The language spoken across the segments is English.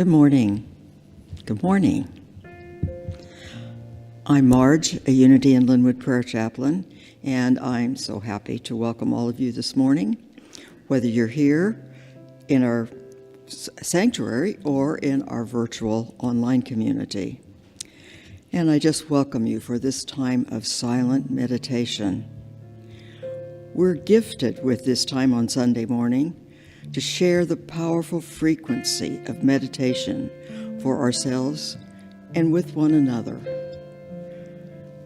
Good morning. Good morning. I'm Marge, a Unity in Lynnwood prayer chaplain, and I'm so happy to welcome all of you this morning, whether you're here in our sanctuary or in our virtual online community. And I just welcome you for this time of silent meditation. We're gifted with this time on Sunday morning to share the powerful frequency of meditation for ourselves and with one another.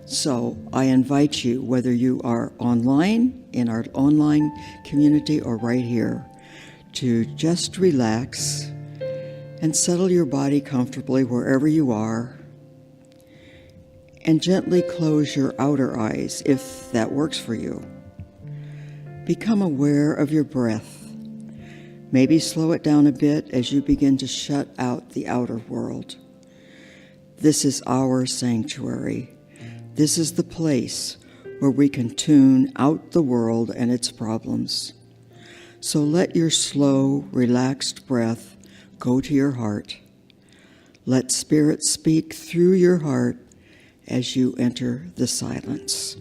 So I invite you, whether you are online, in our online community, or right here, to just relax and settle your body comfortably wherever you are, and gently close your outer eyes if that works for you. Become aware of your breath. Maybe slow it down a bit as you begin to shut out the outer world. This is our sanctuary. This is the place where we can tune out the world and its problems. So let your slow, relaxed breath go to your heart. Let Spirit speak through your heart as you enter the silence.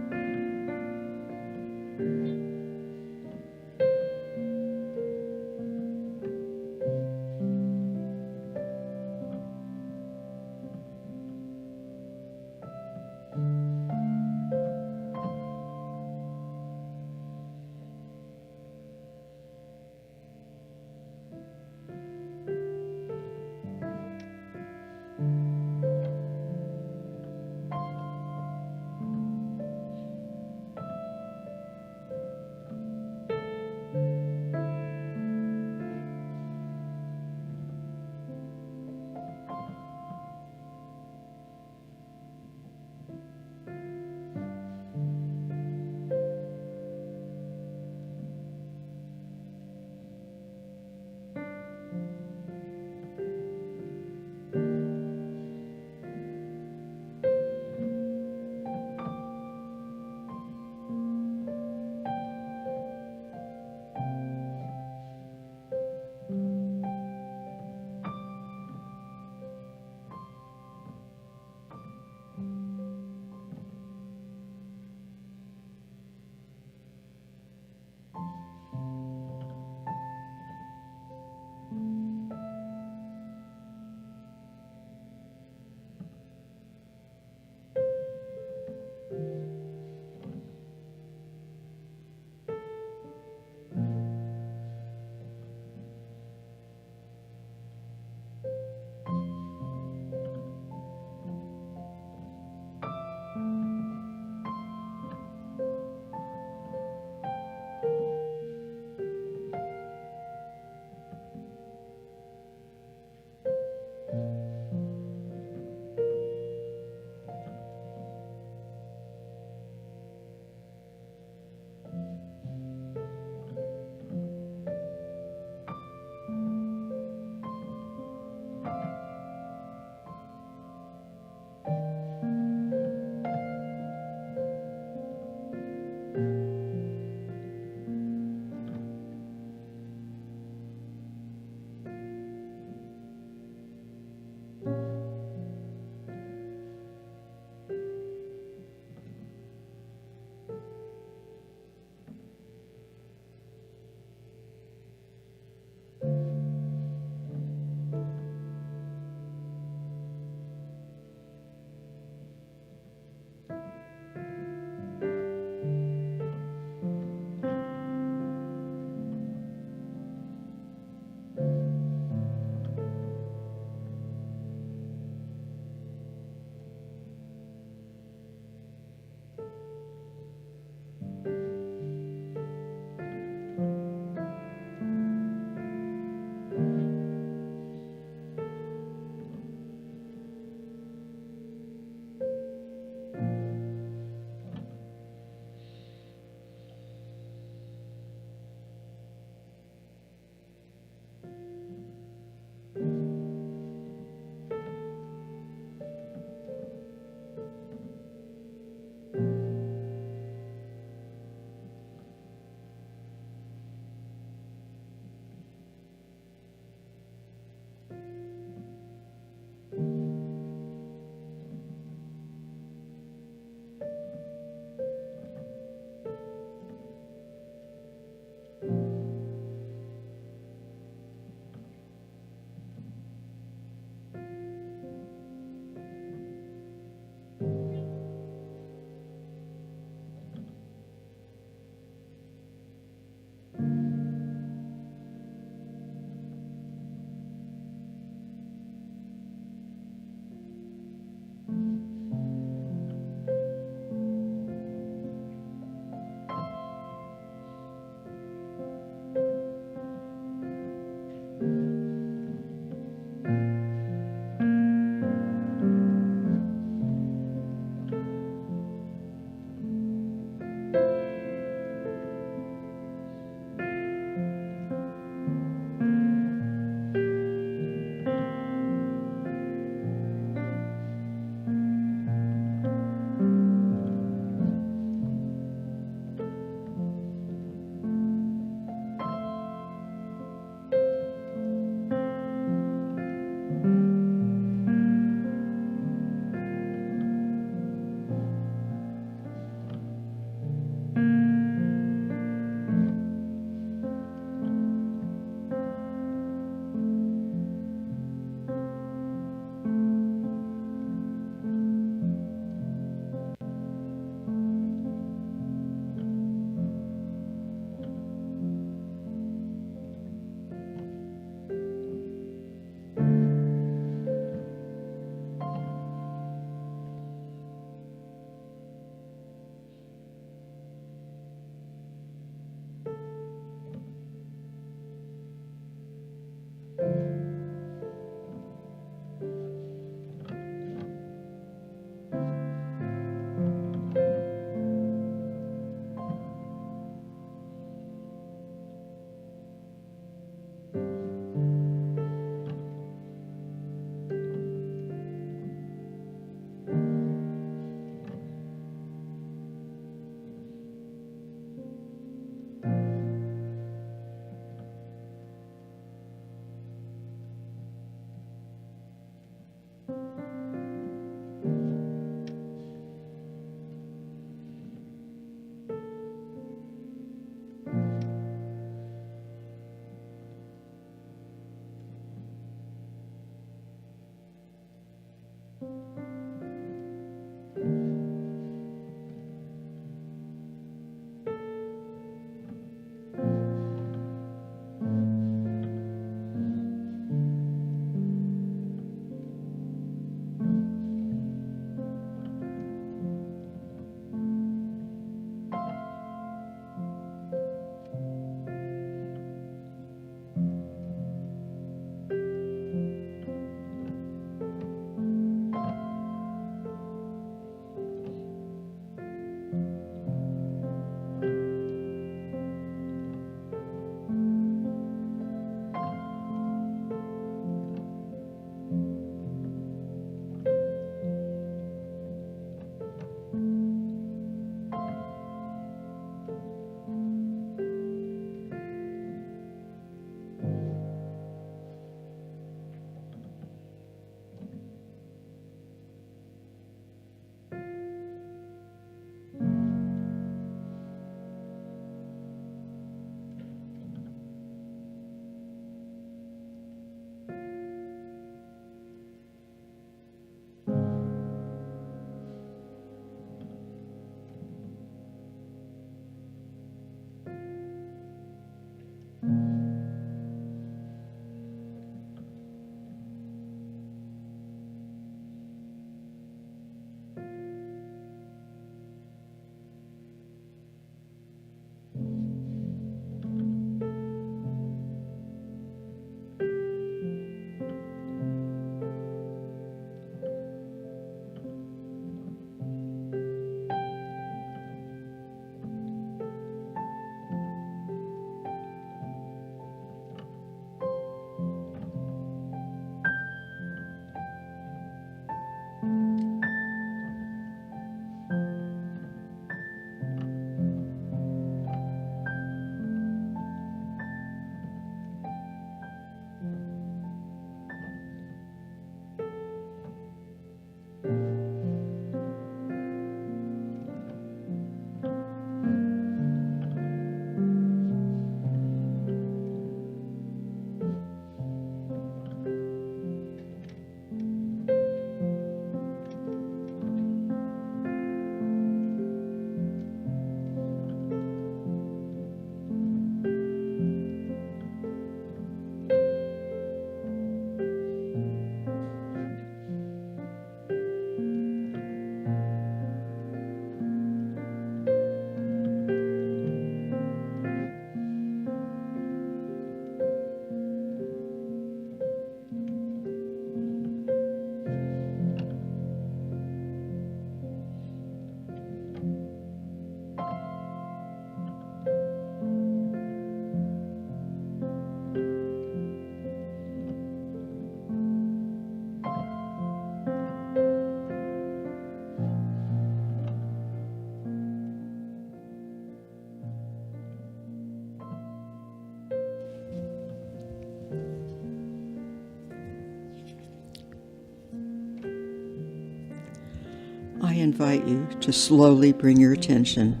invite you to slowly bring your attention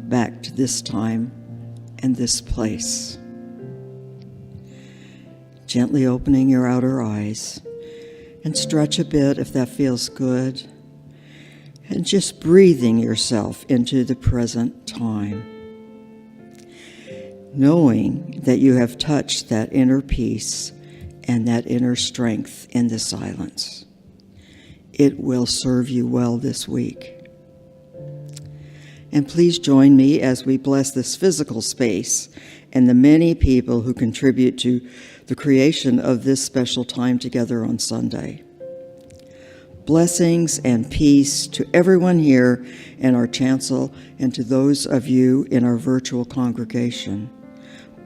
back to this time and this place. Gently opening your outer eyes, and stretch a bit if that feels good, and just breathing yourself into the present time, knowing that you have touched that inner peace and that inner strength in the silence. It will serve you well this week. And please join me as we bless this physical space and the many people who contribute to the creation of this special time together on Sunday. Blessings and peace to everyone here in our chancel and to those of you in our virtual congregation.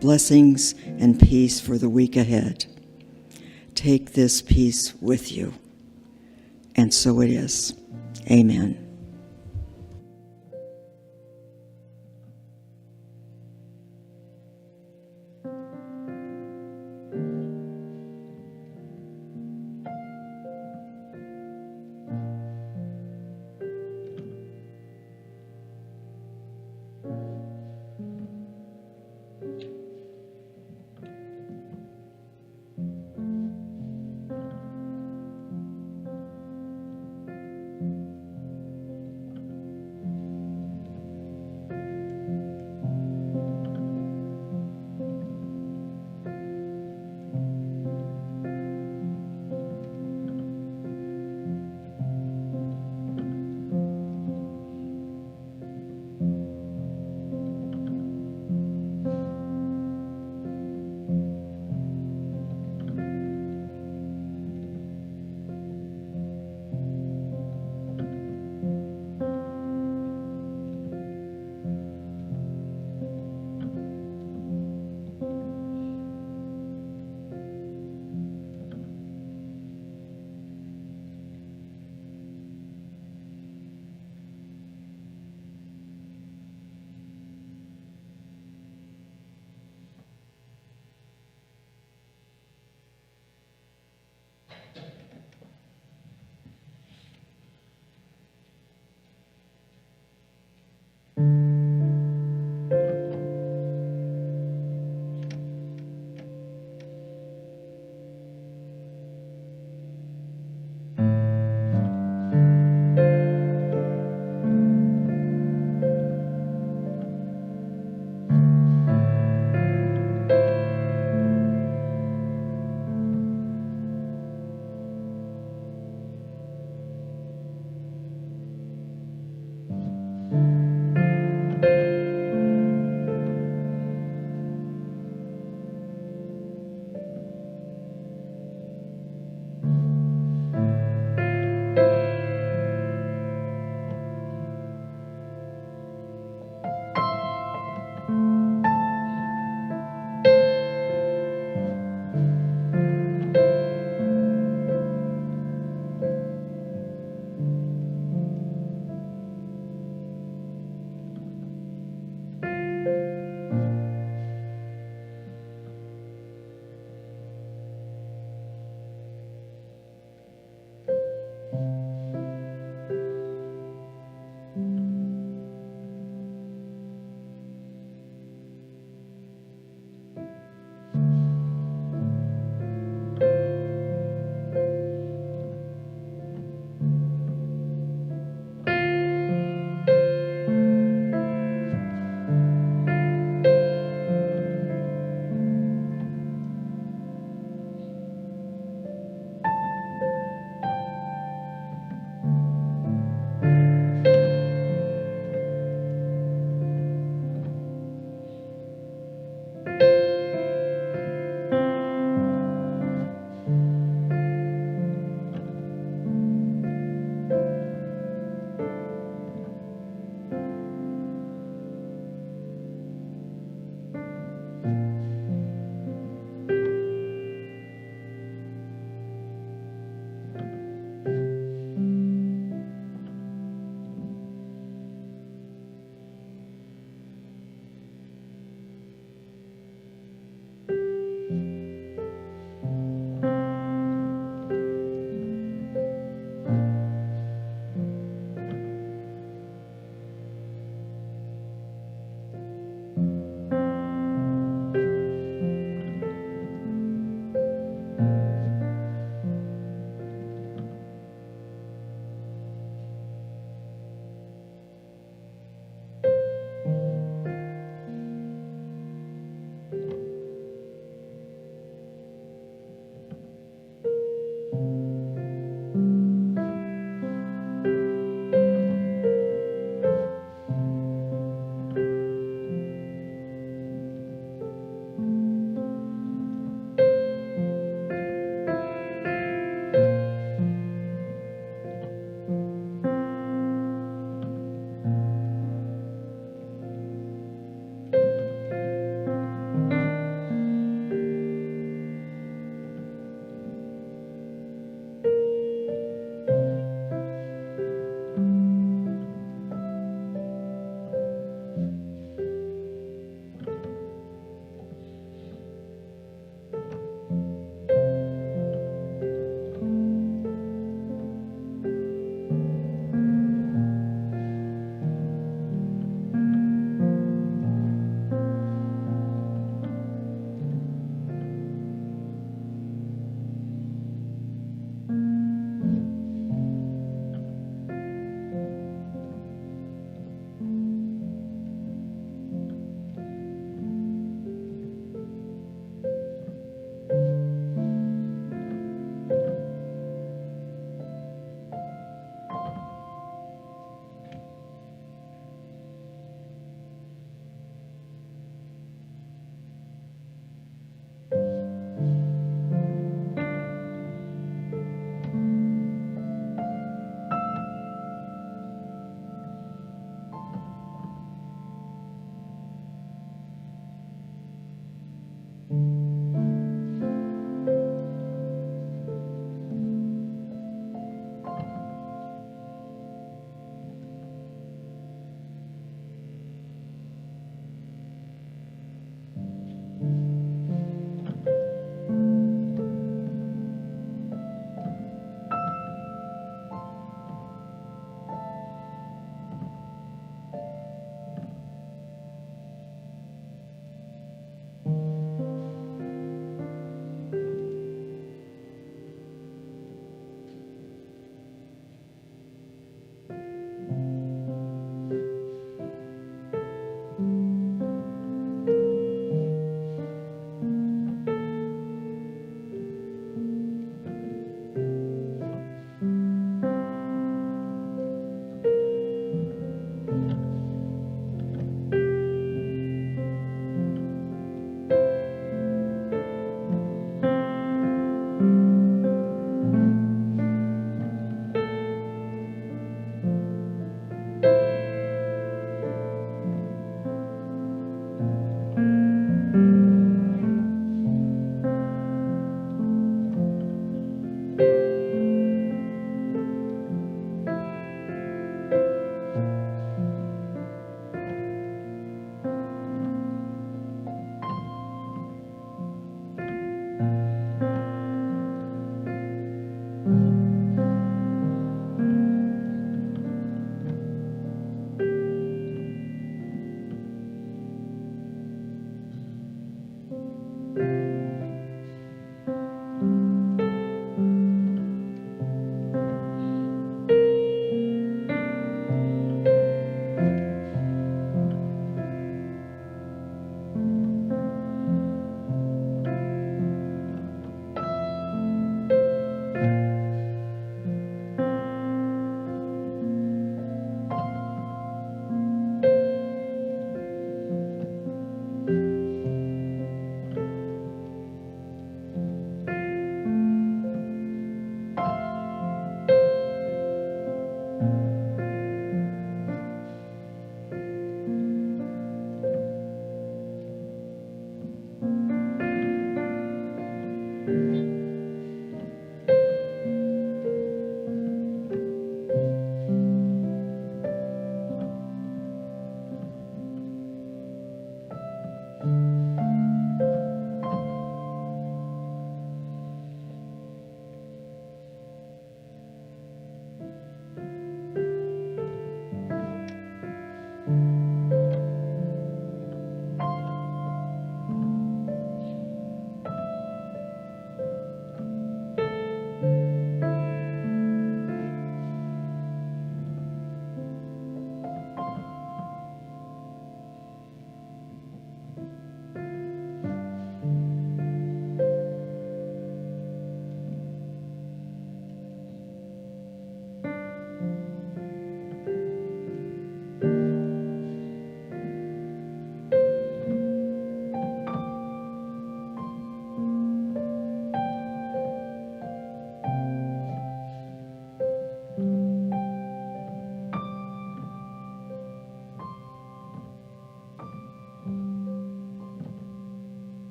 Blessings and peace for the week ahead. Take this peace with you. And so it is. Amen.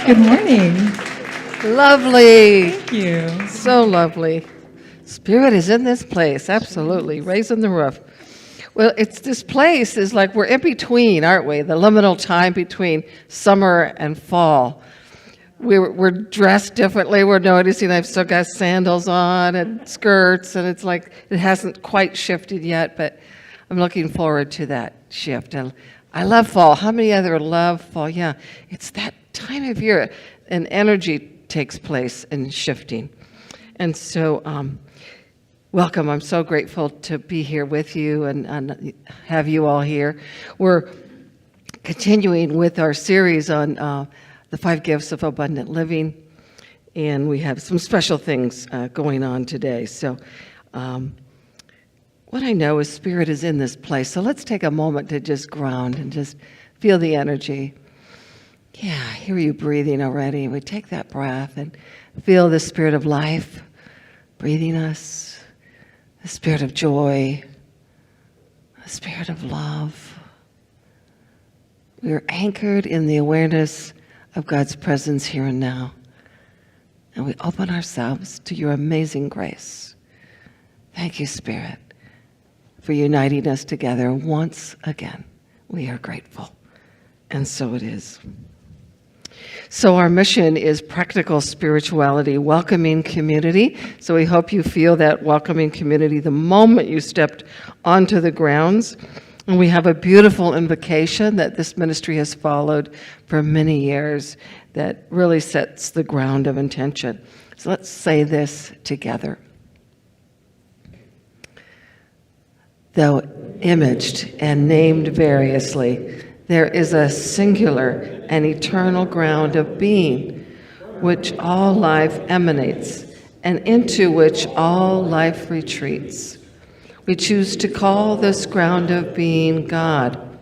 Good morning. Lovely. Thank you. So lovely. Spirit is in this place, absolutely. Raising the roof. Well, this place is like we're in between, aren't we? The liminal time between summer and fall. We're dressed differently. We're noticing I've still got sandals on and skirts, and it's like it hasn't quite shifted yet, but I'm looking forward to that shift. And I love fall. How many other love fall? Yeah, it's that time of year, and energy takes place in shifting. And so, welcome. I'm so grateful to be here with you and have you all here. We're continuing with our series on the 5 gifts of abundant living, and we have some special things going on today. So what I know is Spirit is in this place. So let's take a moment to just ground and just feel the energy. Yeah, I hear you breathing already. We take that breath and feel the Spirit of life breathing us, the Spirit of joy, the Spirit of love. We are anchored in the awareness of God's presence here and now. And we open ourselves to your amazing grace. Thank you, Spirit, for uniting us together once again. We are grateful. And so it is. So our mission is practical spirituality, welcoming community. So we hope you feel that welcoming community the moment you stepped onto the grounds. And we have a beautiful invocation that this ministry has followed for many years that really sets the ground of intention. So let's say this together. Though imaged and named variously, there is a singular and eternal ground of being, which all life emanates, and into which all life retreats. We choose to call this ground of being God.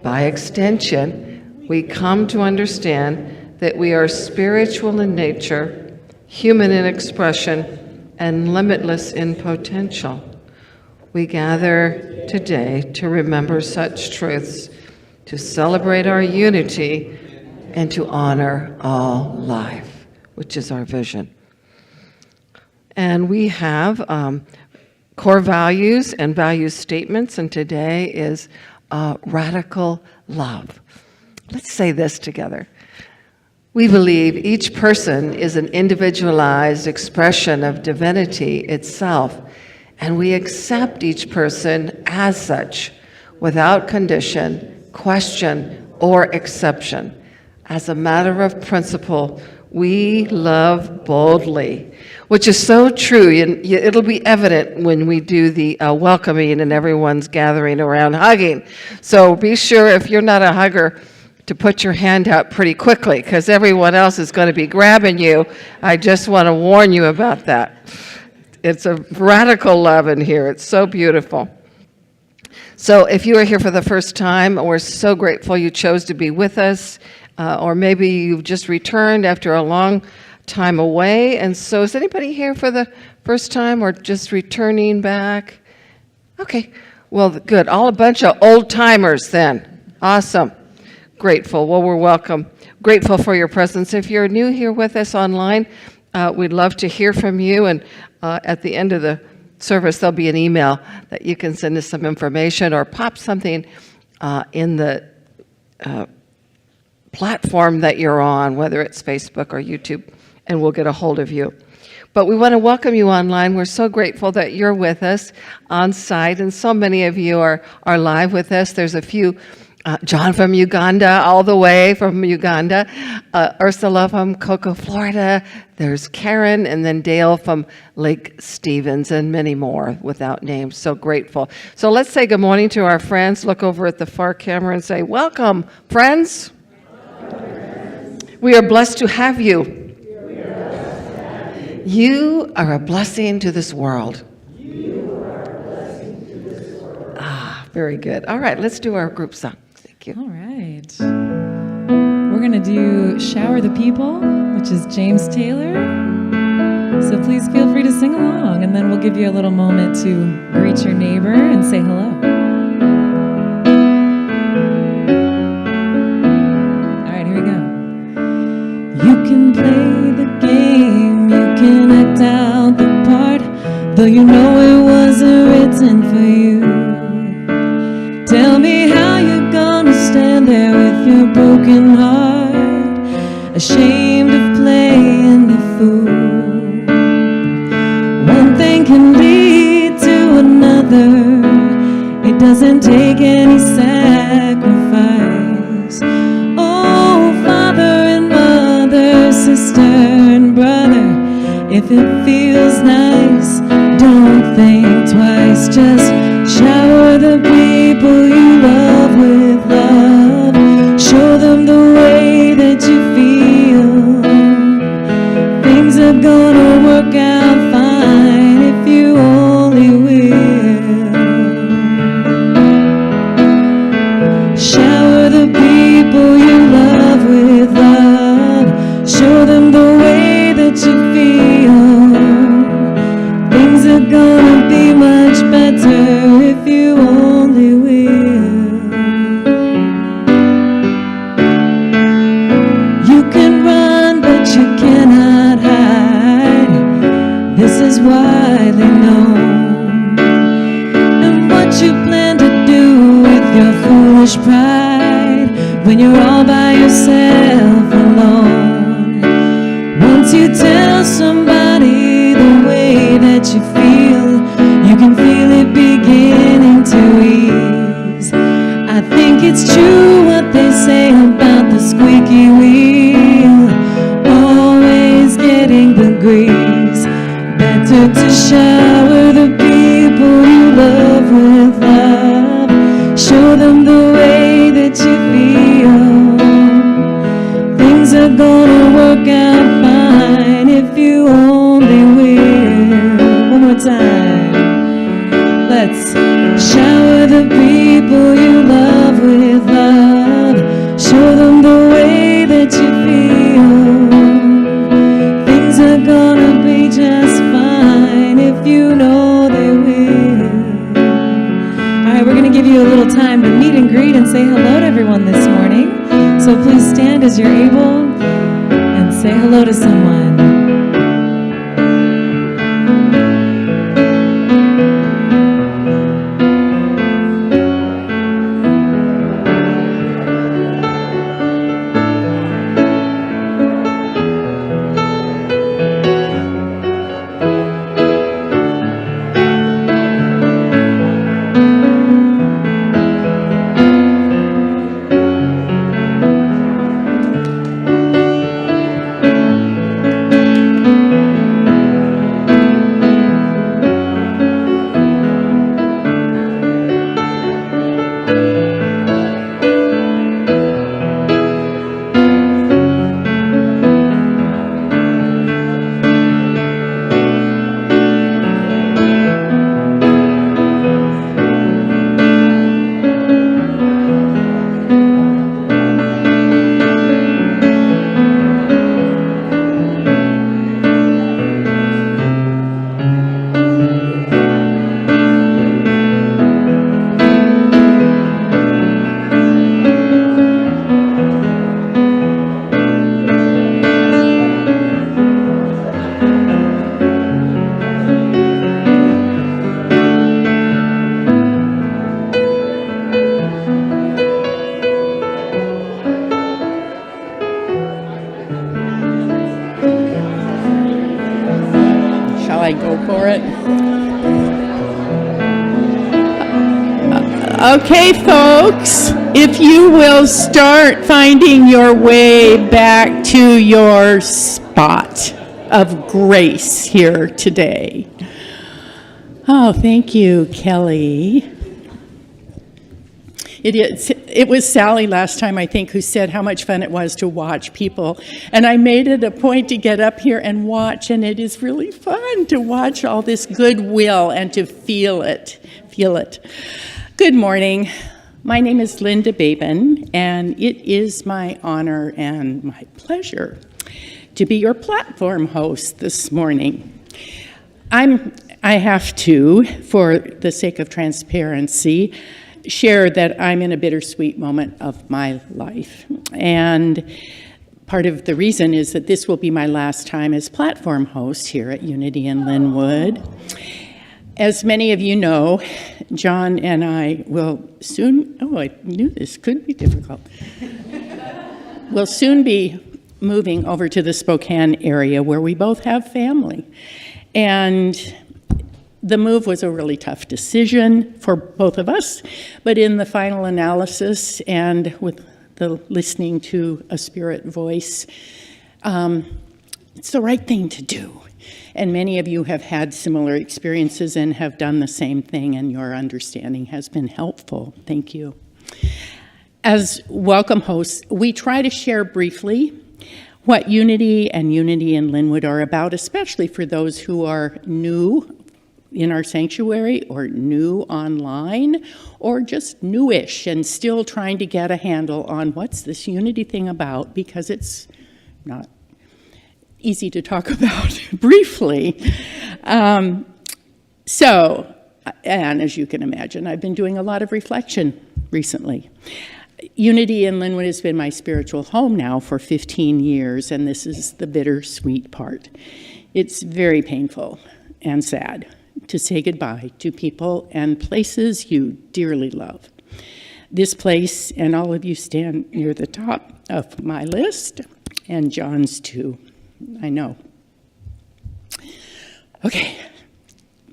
By extension, we come to understand that we are spiritual in nature, human in expression, and limitless in potential. We gather today to remember such truths, to celebrate our unity, and to honor all life, which is our vision. And we have core values and value statements, and today is radical love. Let's say this together. We believe each person is an individualized expression of divinity itself, and we accept each person as such, without condition, question, or exception. As a matter of principle, we love boldly, which is so true. It'll be evident when we do the welcoming and everyone's gathering around hugging. So be sure, if you're not a hugger, to put your hand out pretty quickly, because everyone else is going to be grabbing you. I just want to warn you about that. It's a radical love in here. It's so beautiful. So if you are here for the first time, we're so grateful you chose to be with us, or maybe you've just returned after a long time away. And so is anybody here for the first time or just returning back? Okay, well, good. All a bunch of old timers then. Awesome. Grateful. Well, we're welcome. Grateful for your presence. If you're new here with us online, we'd love to hear from you. And at the end of the service, there'll be an email that you can send us some information or pop something in the platform that you're on, whether it's Facebook or YouTube, and we'll get a hold of you. But we want to welcome you online. We're so grateful that you're with us on site, and so many of you are live with us. There's a few, John from Uganda, all the way from Uganda, Ursula from Cocoa, Florida, there's Karen, and then Dale from Lake Stevens, and many more without names. So grateful. So let's say good morning to our friends. Look over at the far camera and say, welcome, friends. We are blessed to have you. You are a blessing to this world. Very good. All right, let's do our group song. Thank you. All right. We're going to do Shower the People, which is James Taylor. So please feel free to sing along, and then we'll give you a little moment to greet your neighbor and say hello. All right, here we go. out the part, though you know it wasn't written for you. Tell me how you're gonna stand there with your broken heart, ashamed of playing the fool. One thing can lead to another. It doesn't take any sacrifice. Oh, father and mother, sister and brother, if it feels nice, don't think twice. Just shower the people you love with love. Show them the way that you feel. Things are gonna work out fine if you only will. Shower the people you love with love. Show them the way that you feel. Things are gonna be much better if you only will. You can run, but you cannot hide. This is widely known. And what you plan to do with your foolish pride when you're all by yourself alone? Once you tell somebody the way that you feel, you can feel it beginning to ease. I think it's true what they say about the squeaky wheel, always getting the grease. Better to shower the people you love with love. Show them the way that you feel. Things are gonna work out fine if you only will. One more time. Let's shower the people you love with love. Show them the way that you feel. Things are gonna be just fine if you know they will. All right, we're gonna give you a little time to meet and greet and say hello to everyone this morning. So please stand as you're able and say hello to someone. I go for it? Okay, folks, if you will start finding your way back to your spot of grace here today. Oh, thank you, Kelly. It was Sally last time, I think, who said how much fun it was to watch people. And I made it a point to get up here and watch, and it is really fun to watch all this goodwill and to feel it. Good morning. My name is Linda Babin, and it is my honor and my pleasure to be your platform host this morning. I have to, for the sake of transparency, share that I'm in a bittersweet moment of my life. And part of the reason is that this will be my last time as platform host here at Unity in Lynnwood. As many of you know, John and I will soon, I knew this could be difficult. We'll soon be moving over to the Spokane area where we both have family. And the move was a really tough decision for both of us, but in the final analysis and with the listening to a spirit voice, it's the right thing to do. And many of you have had similar experiences and have done the same thing, and your understanding has been helpful. Thank you. As welcome hosts, we try to share briefly what Unity and Unity in Lynnwood are about, especially for those who are new in our sanctuary or new online or just newish and still trying to get a handle on what's this Unity thing about, because it's not easy to talk about briefly. And as you can imagine, I've been doing a lot of reflection recently. Unity in Lynnwood has been my spiritual home now for 15 years, and this is the bittersweet part. It's very painful and sad to say goodbye to people and places you dearly love. This place, and all of you stand near the top of my list, and John's too. I know. Okay,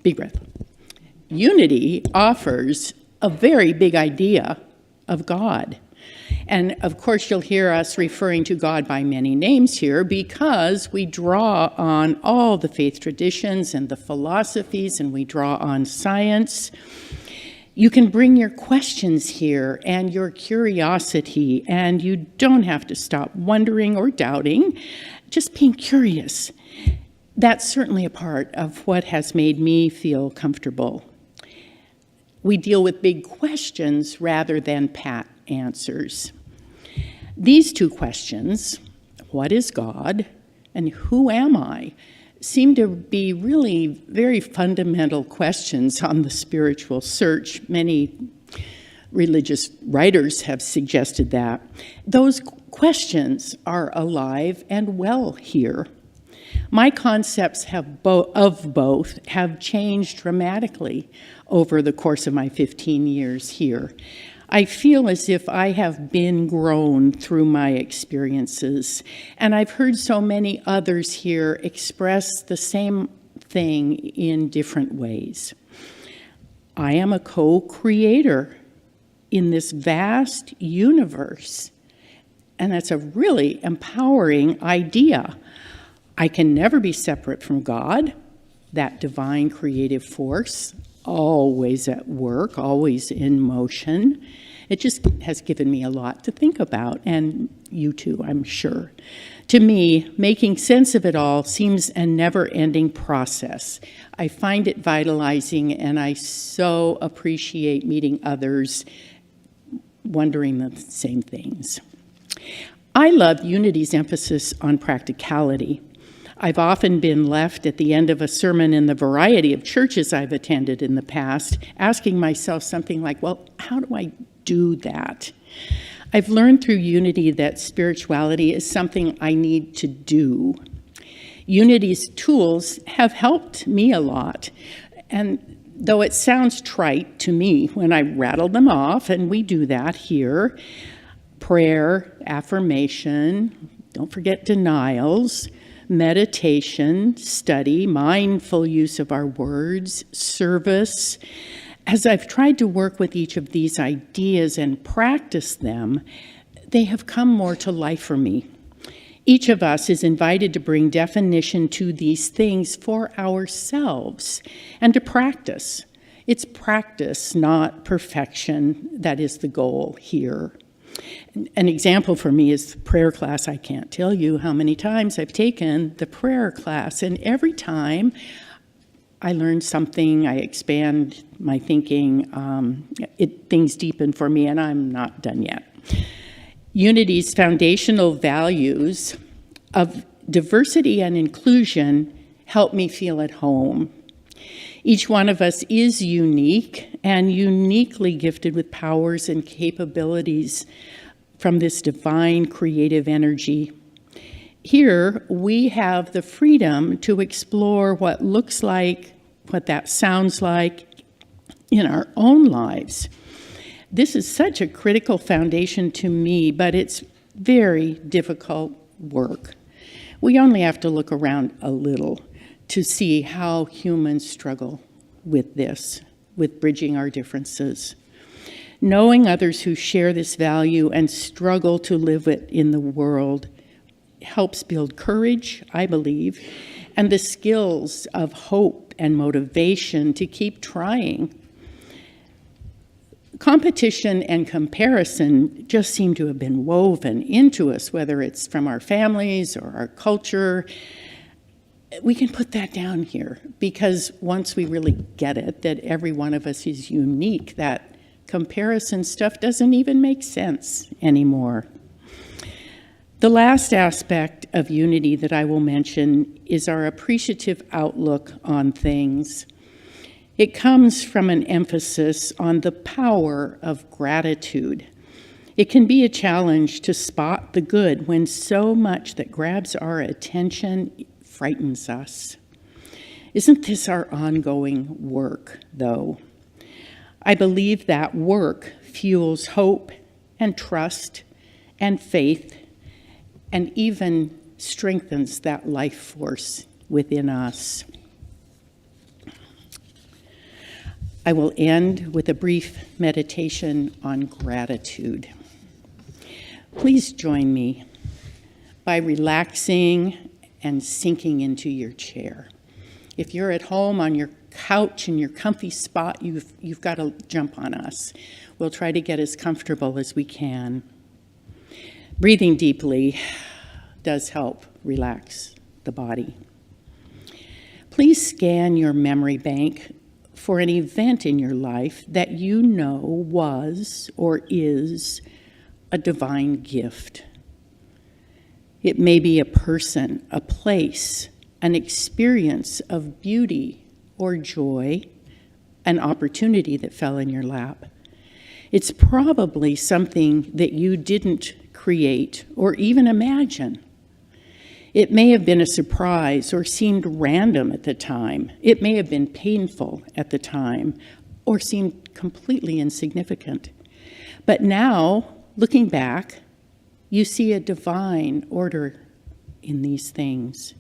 big breath. Unity offers a very big idea of God. And of course, you'll hear us referring to God by many names here because we draw on all the faith traditions and the philosophies, and we draw on science. You can bring your questions here and your curiosity, and you don't have to stop wondering or doubting, just being curious. That's certainly a part of what has made me feel comfortable. We deal with big questions rather than pat answers. These two questions, what is God and who am I, seem to be really very fundamental questions on the spiritual search. Many religious writers have suggested that. Those questions are alive and well here. My concepts of both have changed dramatically over the course of my 15 years here. I feel as if I have been grown through my experiences, and I've heard so many others here express the same thing in different ways. I am a co-creator in this vast universe, and that's a really empowering idea. I can never be separate from God, that divine creative force, always at work, always in motion. It just has given me a lot to think about, and you too, I'm sure. To me, making sense of it all seems a never-ending process. I find it vitalizing, and I so appreciate meeting others wondering the same things. I love Unity's emphasis on practicality. I've often been left at the end of a sermon in the variety of churches I've attended in the past, asking myself something like, well, how do I do that? I've learned through Unity that spirituality is something I need to do. Unity's tools have helped me a lot, and though it sounds trite to me when I rattle them off, and we do that here, prayer, affirmation, don't forget denials, meditation, study, mindful use of our words, service. As I've tried to work with each of these ideas and practice them, they have come more to life for me. Each of us is invited to bring definition to these things for ourselves and to practice. It's practice, not perfection, that is the goal here. An example for me is the prayer class. I can't tell you how many times I've taken the prayer class, and every time I learn something, I expand my thinking, things deepen for me, and I'm not done yet. Unity's foundational values of diversity and inclusion help me feel at home. Each one of us is unique and uniquely gifted with powers and capabilities from this divine creative energy. Here, we have the freedom to explore what looks like, what that sounds like in our own lives. This is such a critical foundation to me, but it's very difficult work. We only have to look around a little to see how humans struggle with this, with bridging our differences. Knowing others who share this value and struggle to live it in the world helps build courage, I believe, and the skills of hope and motivation to keep trying. Competition and comparison just seem to have been woven into us, whether it's from our families or our culture. We can put that down here, because once we really get it, that every one of us is unique, that comparison stuff doesn't even make sense anymore. The last aspect of unity that I will mention is our appreciative outlook on things. It comes from an emphasis on the power of gratitude. It can be a challenge to spot the good when so much that grabs our attention frightens us. Isn't this our ongoing work, though? I believe that work fuels hope and trust and faith, and even strengthens that life force within us. I will end with a brief meditation on gratitude. Please join me by relaxing and sinking into your chair. If you're at home on your couch in your comfy spot, you've got to jump on us. We'll try to get as comfortable as we can. Breathing deeply does help relax the body. Please scan your memory bank for an event in your life that you know was or is a divine gift. It may be a person, a place, an experience of beauty or joy, an opportunity that fell in your lap. It's probably something that you didn't create or even imagine. It may have been a surprise or seemed random at the time. It may have been painful at the time or seemed completely insignificant. But now, looking back, you see a divine order in these things,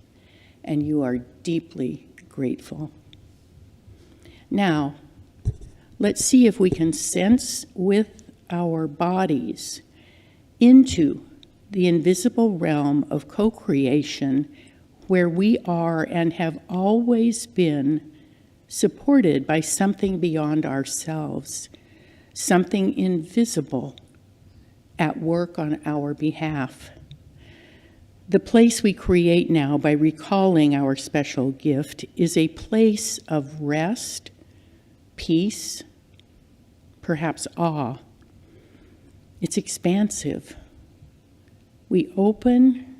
and you are deeply grateful. Now, let's see if we can sense with our bodies into the invisible realm of co-creation, where we are and have always been supported by something beyond ourselves, something invisible at work on our behalf. The place we create now by recalling our special gift is a place of rest, peace, perhaps awe. It's expansive. We open,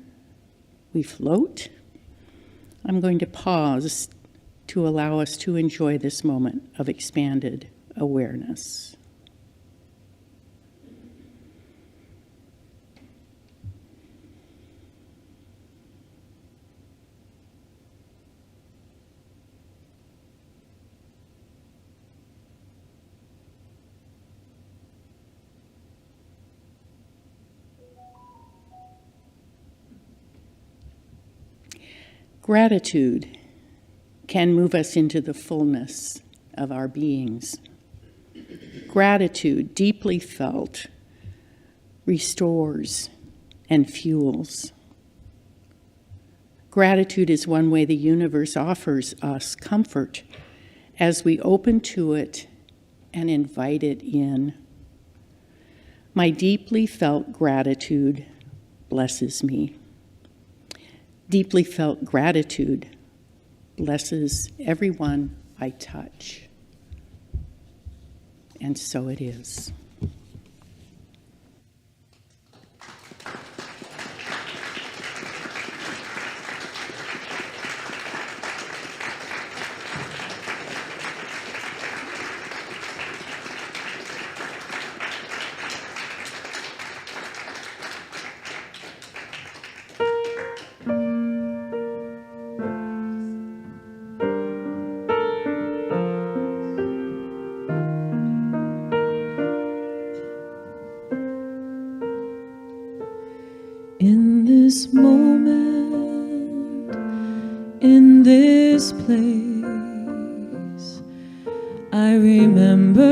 we float. I'm going to pause to allow us to enjoy this moment of expanded awareness. Gratitude can move us into the fullness of our beings. Gratitude, deeply felt, restores and fuels. Gratitude is one way the universe offers us comfort as we open to it and invite it in. My deeply felt gratitude blesses me. Deeply felt gratitude blesses everyone I touch. And so it is. place. I remember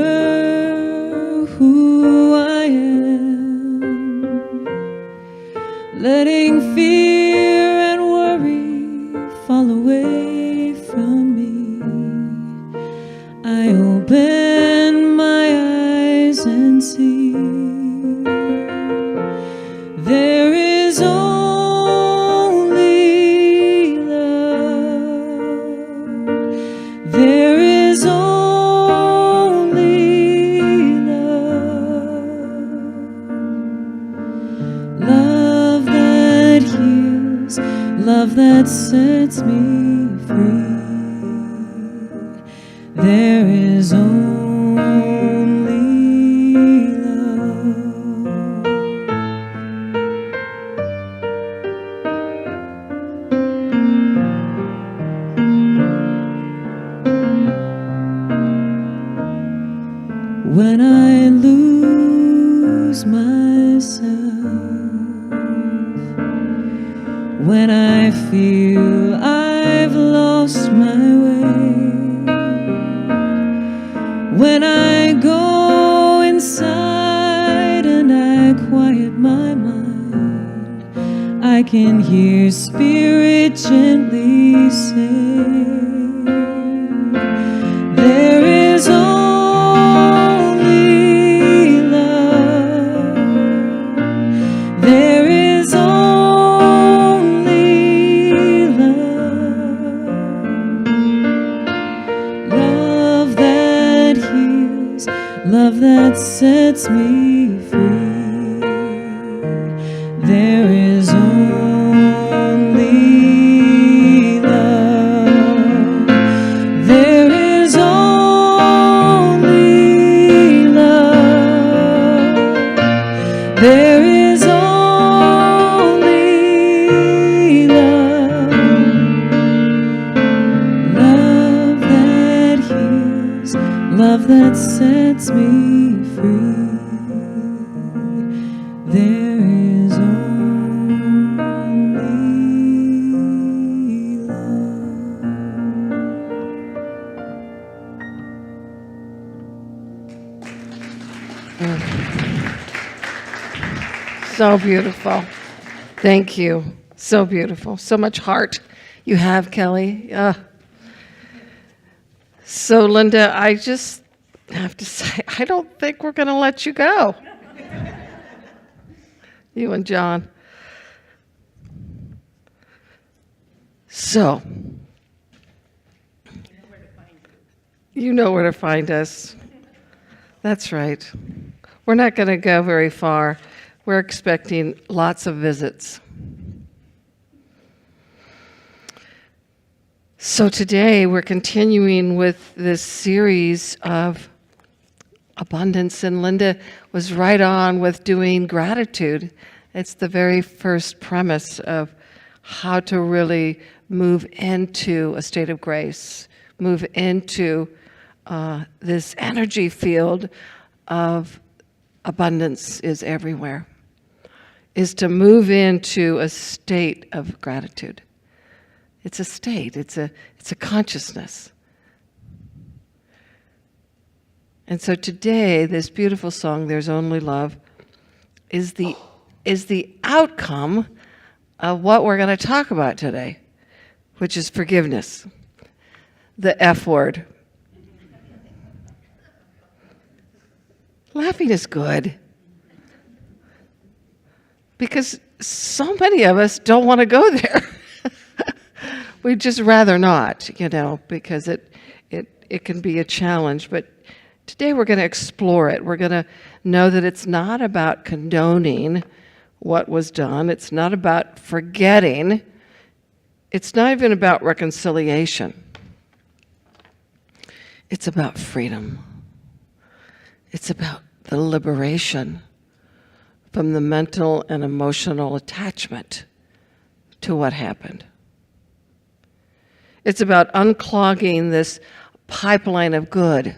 who I am, letting fear and worry fall away from me. I open my eyes and see there is only love. There is only love. Love that heals, love that sets me free. There is only love. When I lose myself, when I feel I've lost my way, when I go inside and I quiet my mind, I can hear Spirit gently say, there is only love. There is only love. Love that heals, love that sets me free. There is only love. There is only love. There is only love. Love that heals, love that sets me free. There is only love. So beautiful. Thank you. So beautiful. So much heart you have, Kelly. So, Linda, I just have to say, I don't think we're going to let you go. You and John. So, you know where to find us. That's right. We're not going to go very far. We're expecting lots of visits. So today we're continuing with this series of abundance, and Linda was right on with doing gratitude. It's the very first premise of how to really move into a state of grace, move into this energy field of abundance is everywhere, is to move into a state of gratitude. It's a state, it's a consciousness. And so today, this beautiful song, There's Only Love, is the outcome of what we're going to talk about today, which is forgiveness, the F word. Laughing is good, because so many of us don't want to go there. We'd just rather not, because it can be a challenge. But today we're going to explore it. We're going to know that it's not about condoning what was done. It's not about forgetting. It's not even about reconciliation. It's about freedom. It's about the liberation from the mental and emotional attachment to what happened. It's about unclogging this pipeline of good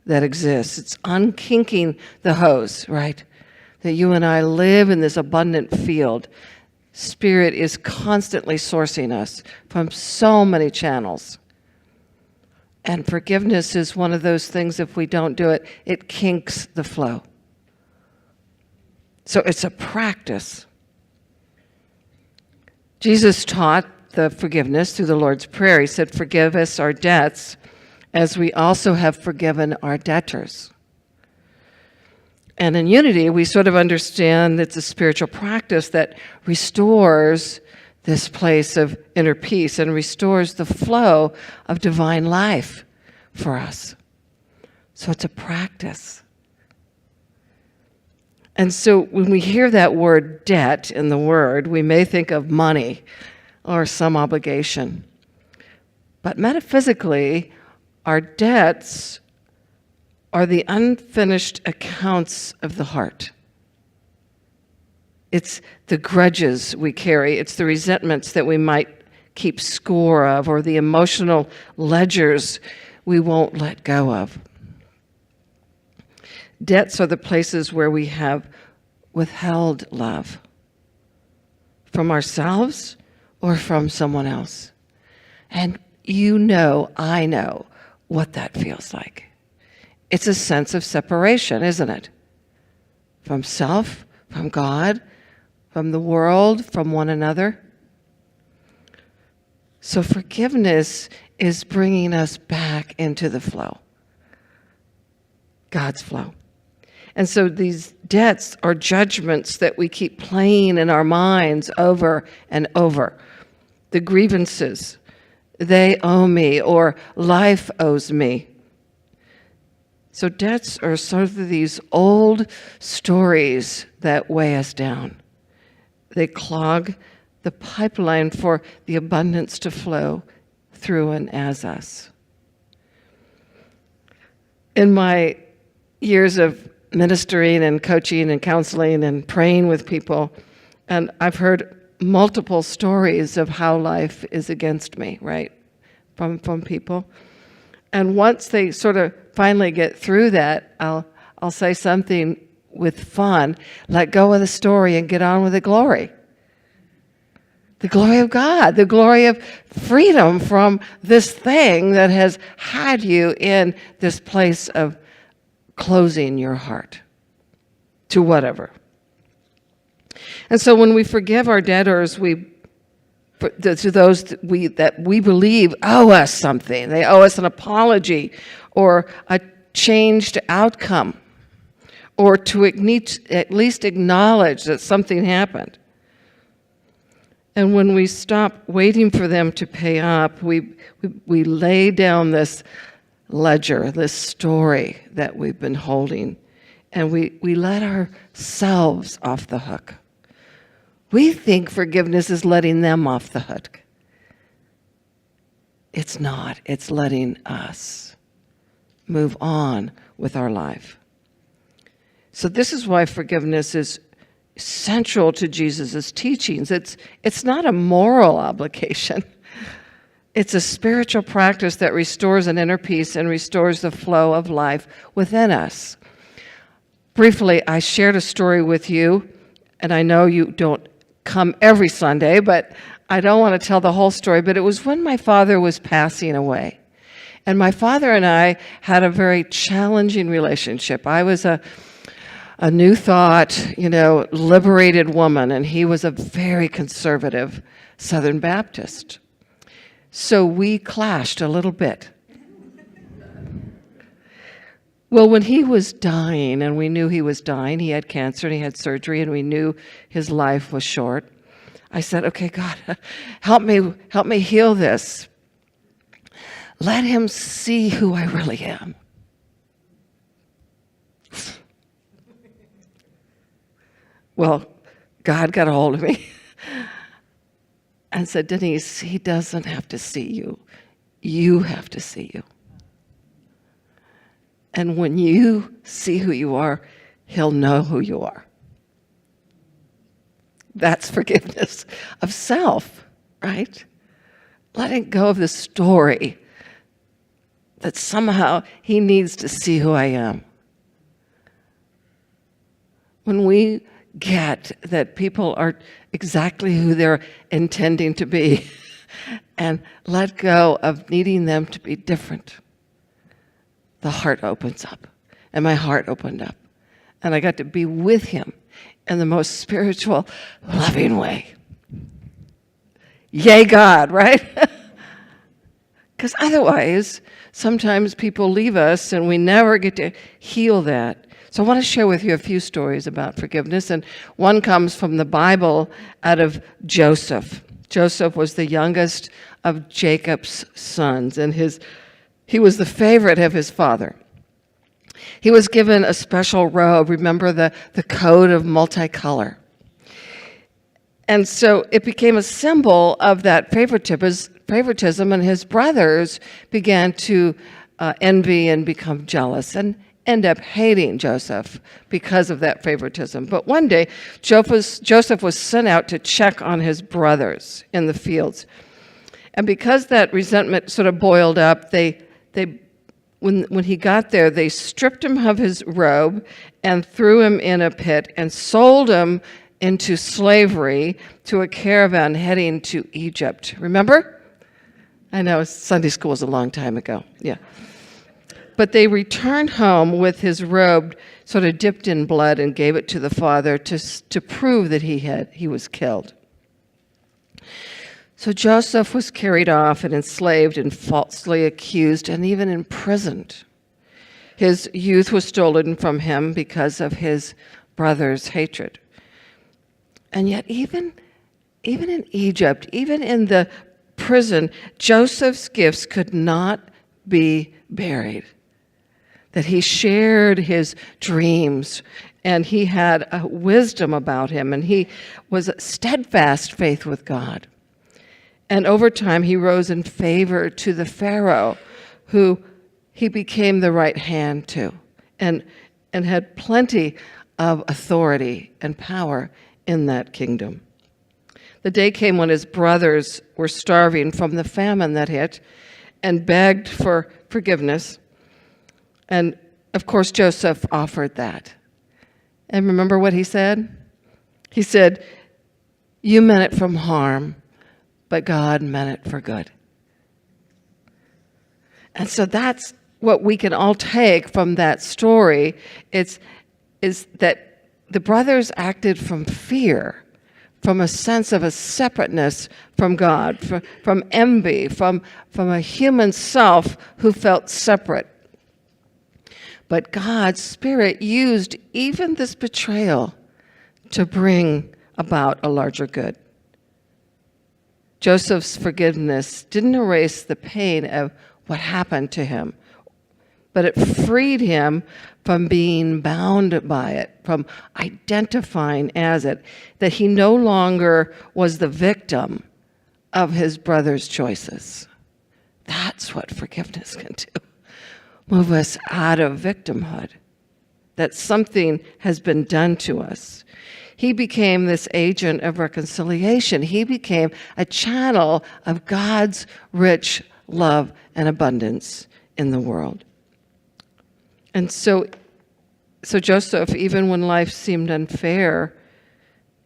that exists. It's unkinking the hose, right? That you and I live in this abundant field. Spirit is constantly sourcing us from so many channels. And forgiveness is one of those things, if we don't do it, it kinks the flow. So it's a practice. Jesus taught the forgiveness through the Lord's Prayer. He said, "Forgive us our debts as we also have forgiven our debtors." And in unity, we sort of understand it's a spiritual practice that restores this place of inner peace and restores the flow of divine life for us. So it's a practice. And so when we hear that word debt in the word, we may think of money or some obligation. But metaphysically, our debts are the unfinished accounts of the heart. It's the grudges we carry. It's the resentments that we might keep score of, or the emotional ledgers we won't let go of. Debts are the places where we have withheld love from ourselves or from someone else. And I know what that feels like. It's a sense of separation, isn't it? From self, from God, from the world, from one another. So forgiveness is bringing us back into the flow, God's flow. And so these debts are judgments that we keep playing in our minds over and over. The grievances, they owe me, or life owes me. So debts are sort of these old stories that weigh us down. They clog the pipeline for the abundance to flow through and as us. In my years of ministering and coaching and counseling and praying with people, and I've heard multiple stories of how life is against me, right, from people. And once they sort of finally get through that, I'll say something with fun, let go of the story and get on with the glory. The glory of God, the glory of freedom from this thing that has had you in this place of closing your heart to whatever. And so when we forgive our debtors, to those that we believe owe us something, they owe us an apology or a changed outcome, or to at least acknowledge that something happened. And when we stop waiting for them to pay up, we lay down this ledger, this story that we've been holding, and we let ourselves off the hook. We think forgiveness is letting them off the hook. It's not. It's letting us move on with our life. So this is why forgiveness is central to Jesus' teachings. It's not a moral obligation. It's a spiritual practice that restores an inner peace and restores the flow of life within us. Briefly, I shared a story with you, and I know you don't come every Sunday, but I don't want to tell the whole story, but it was when my father was passing away. And my father and I had a very challenging relationship. I was a new thought, liberated woman, and he was a very conservative Southern Baptist. So we clashed a little bit. Well, when he was dying, and we knew he was dying, he had cancer and he had surgery, and we knew his life was short, I said, okay, God, help me heal this. Let him see who I really am. Well, God got a hold of me and said, Denese, he doesn't have to see you. You have to see you. And when you see who you are, he'll know who you are. That's forgiveness of self, right? Letting go of the story that somehow he needs to see who I am. When we get that people are exactly who they're intending to be and let go of needing them to be different, the heart opens up. And my heart opened up. And I got to be with him in the most spiritual, loving way. Yay, God, right? Because otherwise, sometimes people leave us and we never get to heal that. So I want to share with you a few stories about forgiveness. And one comes from the Bible out of Joseph. Joseph was the youngest of Jacob's sons, and he was the favorite of his father. He was given a special robe. Remember the coat of multicolor. And so it became a symbol of that favoritism, and his brothers began to envy and become jealous and end up hating Joseph because of that favoritism. But one day, Joseph was sent out to check on his brothers in the fields. And because that resentment sort of boiled up, when he got there, they stripped him of his robe and threw him in a pit and sold him into slavery to a caravan heading to Egypt. Remember? I know, Sunday school was a long time ago. Yeah. But they returned home with his robe sort of dipped in blood and gave it to the father to prove that he was killed. So Joseph was carried off and enslaved and falsely accused and even imprisoned. His youth was stolen from him because of his brother's hatred. And yet even in Egypt, even in the prison, Joseph's gifts could not be buried. That he shared his dreams, and he had a wisdom about him, and he was a steadfast faith with God. And over time, he rose in favor to the Pharaoh, who he became the right hand to, and had plenty of authority and power in that kingdom. The day came when his brothers were starving from the famine that hit and begged for forgiveness. And of course, Joseph offered that. And remember what he said? He said, "You meant it from harm, but God meant it for good." And so that's what we can all take from that story. Is that the brothers acted from fear, from a sense of a separateness from God, from envy, from a human self who felt separate. But God's Spirit used even this betrayal to bring about a larger good. Joseph's forgiveness didn't erase the pain of what happened to him, but it freed him from being bound by it, from identifying as it, that he no longer was the victim of his brother's choices. That's what forgiveness can do. Move us out of victimhood, that something has been done to us. He became this agent of reconciliation. He became a channel of God's rich love and abundance in the world. And so Joseph, even when life seemed unfair,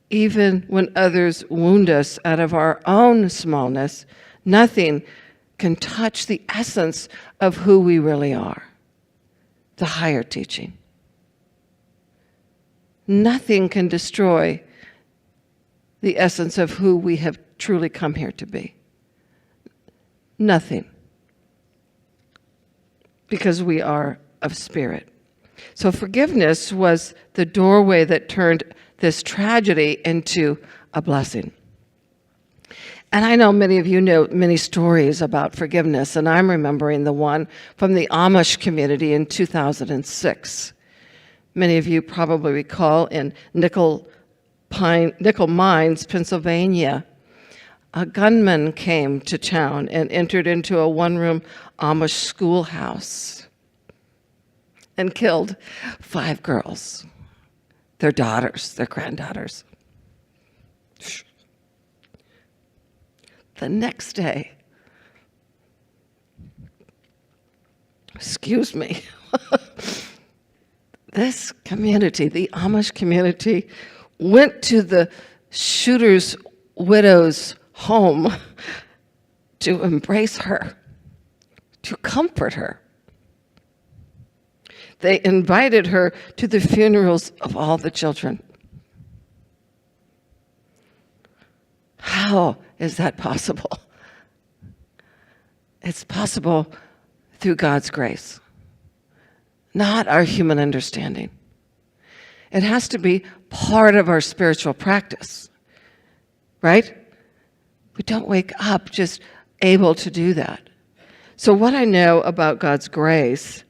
even when others wound us out of our own smallness, nothing can touch the essence of who we really are, the higher teaching. Nothing can destroy the essence of who we have truly come here to be. Nothing. Because we are of spirit. So forgiveness was the doorway that turned this tragedy into a blessing. And I know many of you know many stories about forgiveness, and I'm remembering the one from the Amish community in 2006. Many of you probably recall in Nickel Mines, Pennsylvania, a gunman came to town and entered into a one-room Amish schoolhouse and killed 5 girls, their daughters, their granddaughters. The next day, this community, the Amish community, went to the shooter's widow's home to embrace her, to comfort her. They invited her to the funerals of all the children. How is that possible? It's possible through God's grace, not our human understanding. It has to be part of our spiritual practice, right? We don't wake up just able to do that. So what I know about God's grace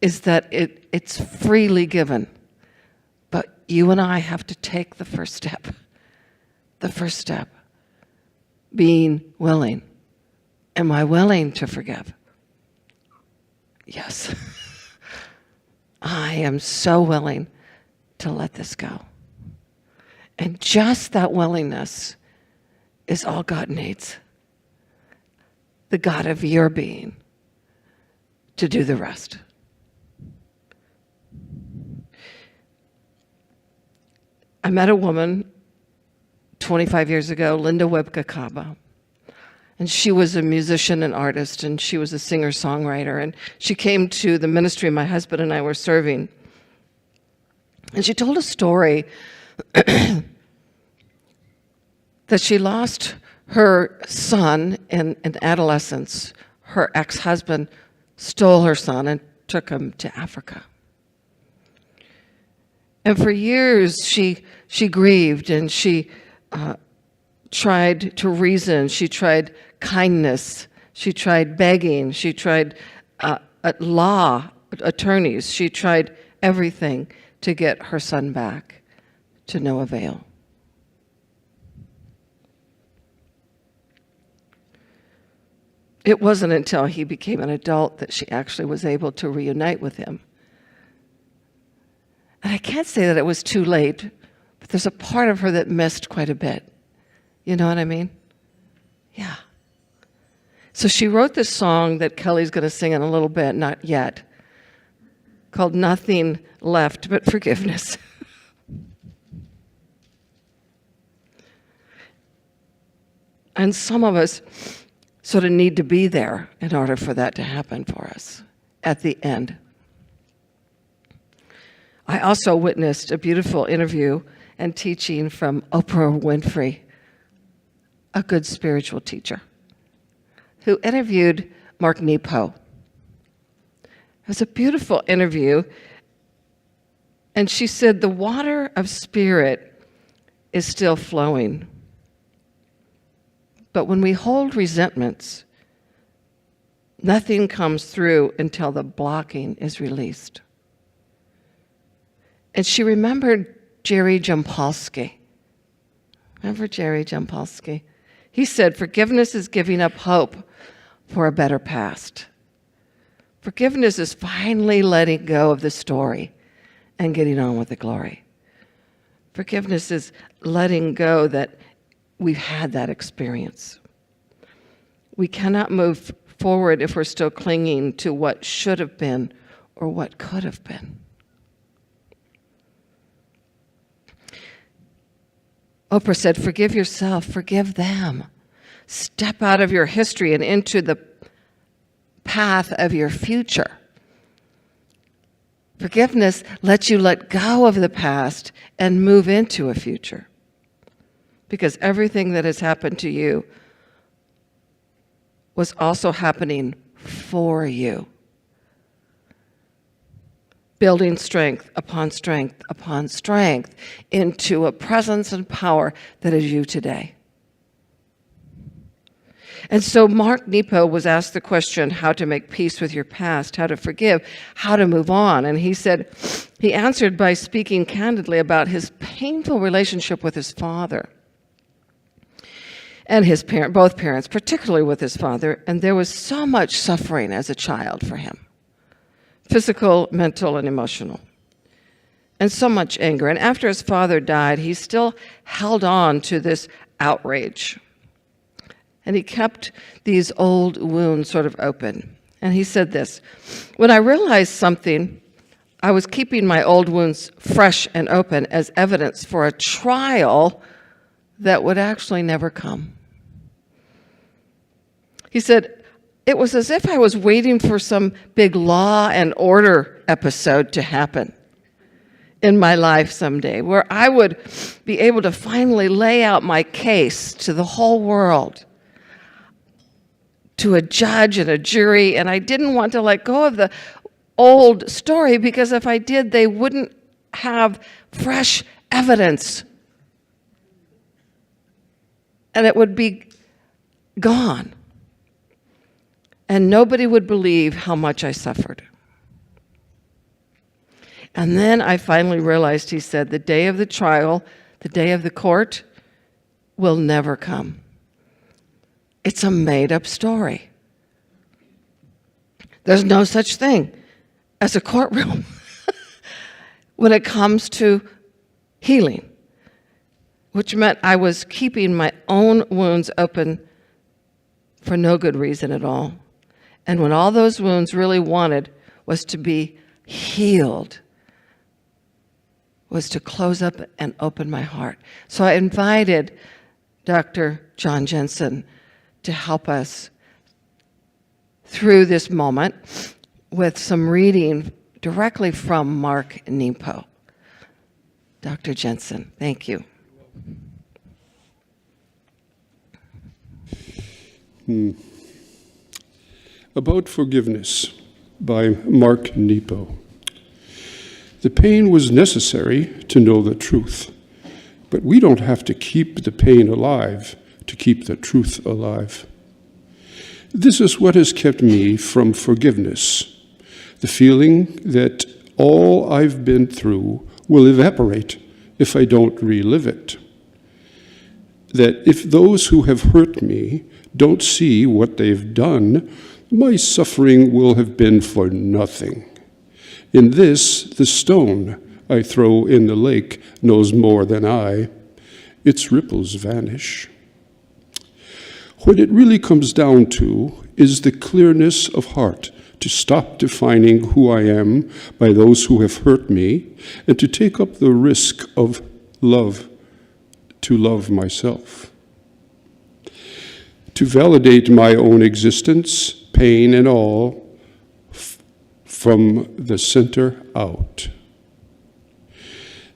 is that it's freely given, but you and I have to take the first step. The first step, being willing. Am I willing to forgive? Yes. I am so willing to let this go. And just that willingness is all God needs. The God of your being to do the rest. I met a woman 25 years ago, Linda Webka Kaba. And she was a musician and artist, and she was a singer-songwriter. And she came to the ministry my husband and I were serving. And she told a story that she lost her son in adolescence. Her ex-husband stole her son and took him to Africa. And for years, she grieved, and she tried to reason. She tried kindness. She tried begging. She tried law attorneys. She tried everything to get her son back, to no avail. It wasn't until he became an adult that she actually was able to reunite with him. And I can't say that it was too late, but there's a part of her that missed quite a bit. You know what I mean? Yeah. So she wrote this song that Kelly's going to sing in a little bit, not yet, called Nothing Left But Forgiveness. And some of us sort of need to be there in order for that to happen for us at the end. I also witnessed a beautiful interview and teaching from Oprah Winfrey, a good spiritual teacher, who interviewed Mark Nepo. It was a beautiful interview, and she said, the water of spirit is still flowing. But when we hold resentments, nothing comes through until the blocking is released. And she remembered Jerry Jampolsky. Remember Jerry Jampolsky? He said, forgiveness is giving up hope for a better past. Forgiveness is finally letting go of the story and getting on with the glory. Forgiveness is letting go that we've had that experience. We cannot move forward if we're still clinging to what should have been or what could have been. Oprah said, forgive yourself, forgive them. Step out of your history and into the path of your future. Forgiveness lets you let go of the past and move into a future. Because everything that has happened to you was also happening for you. Building strength upon strength upon strength into a presence and power that is you today. And so Mark Nepo was asked the question, how to make peace with your past, how to forgive, how to move on. And he answered by speaking candidly about his painful relationship with his father and both parents, particularly with his father. And there was so much suffering as a child for him. Physical, mental, and emotional. And so much anger. And after his father died, he still held on to this outrage. And he kept these old wounds sort of open. And he said this, when I realized something, I was keeping my old wounds fresh and open as evidence for a trial that would actually never come. He said, it was as if I was waiting for some big Law and Order episode to happen in my life someday, where I would be able to finally lay out my case to the whole world, to a judge and a jury, and I didn't want to let go of the old story, because if I did, they wouldn't have fresh evidence, and it would be gone, and nobody would believe how much I suffered. And then I finally realized, he said, the day of the trial, the day of the court, will never come. It's a made-up story. There's no such thing as a courtroom when it comes to healing, which meant I was keeping my own wounds open for no good reason at all. And when all those wounds really wanted was to be healed, was to close up and open my heart. So I invited Dr. John Jensen to help us through this moment with some reading directly from Mark Nepo. Dr. Jensen, thank you. About Forgiveness by Mark Nepo. The pain was necessary to know the truth, but we don't have to keep the pain alive to keep the truth alive. This is what has kept me from forgiveness, the feeling that all I've been through will evaporate if I don't relive it. That if those who have hurt me don't see what they've done, my suffering will have been for nothing. In this, the stone I throw in the lake knows more than I. Its ripples vanish. What it really comes down to is the clearness of heart to stop defining who I am by those who have hurt me, and to take up the risk of love, to love myself. To validate my own existence, pain and all, from the center out.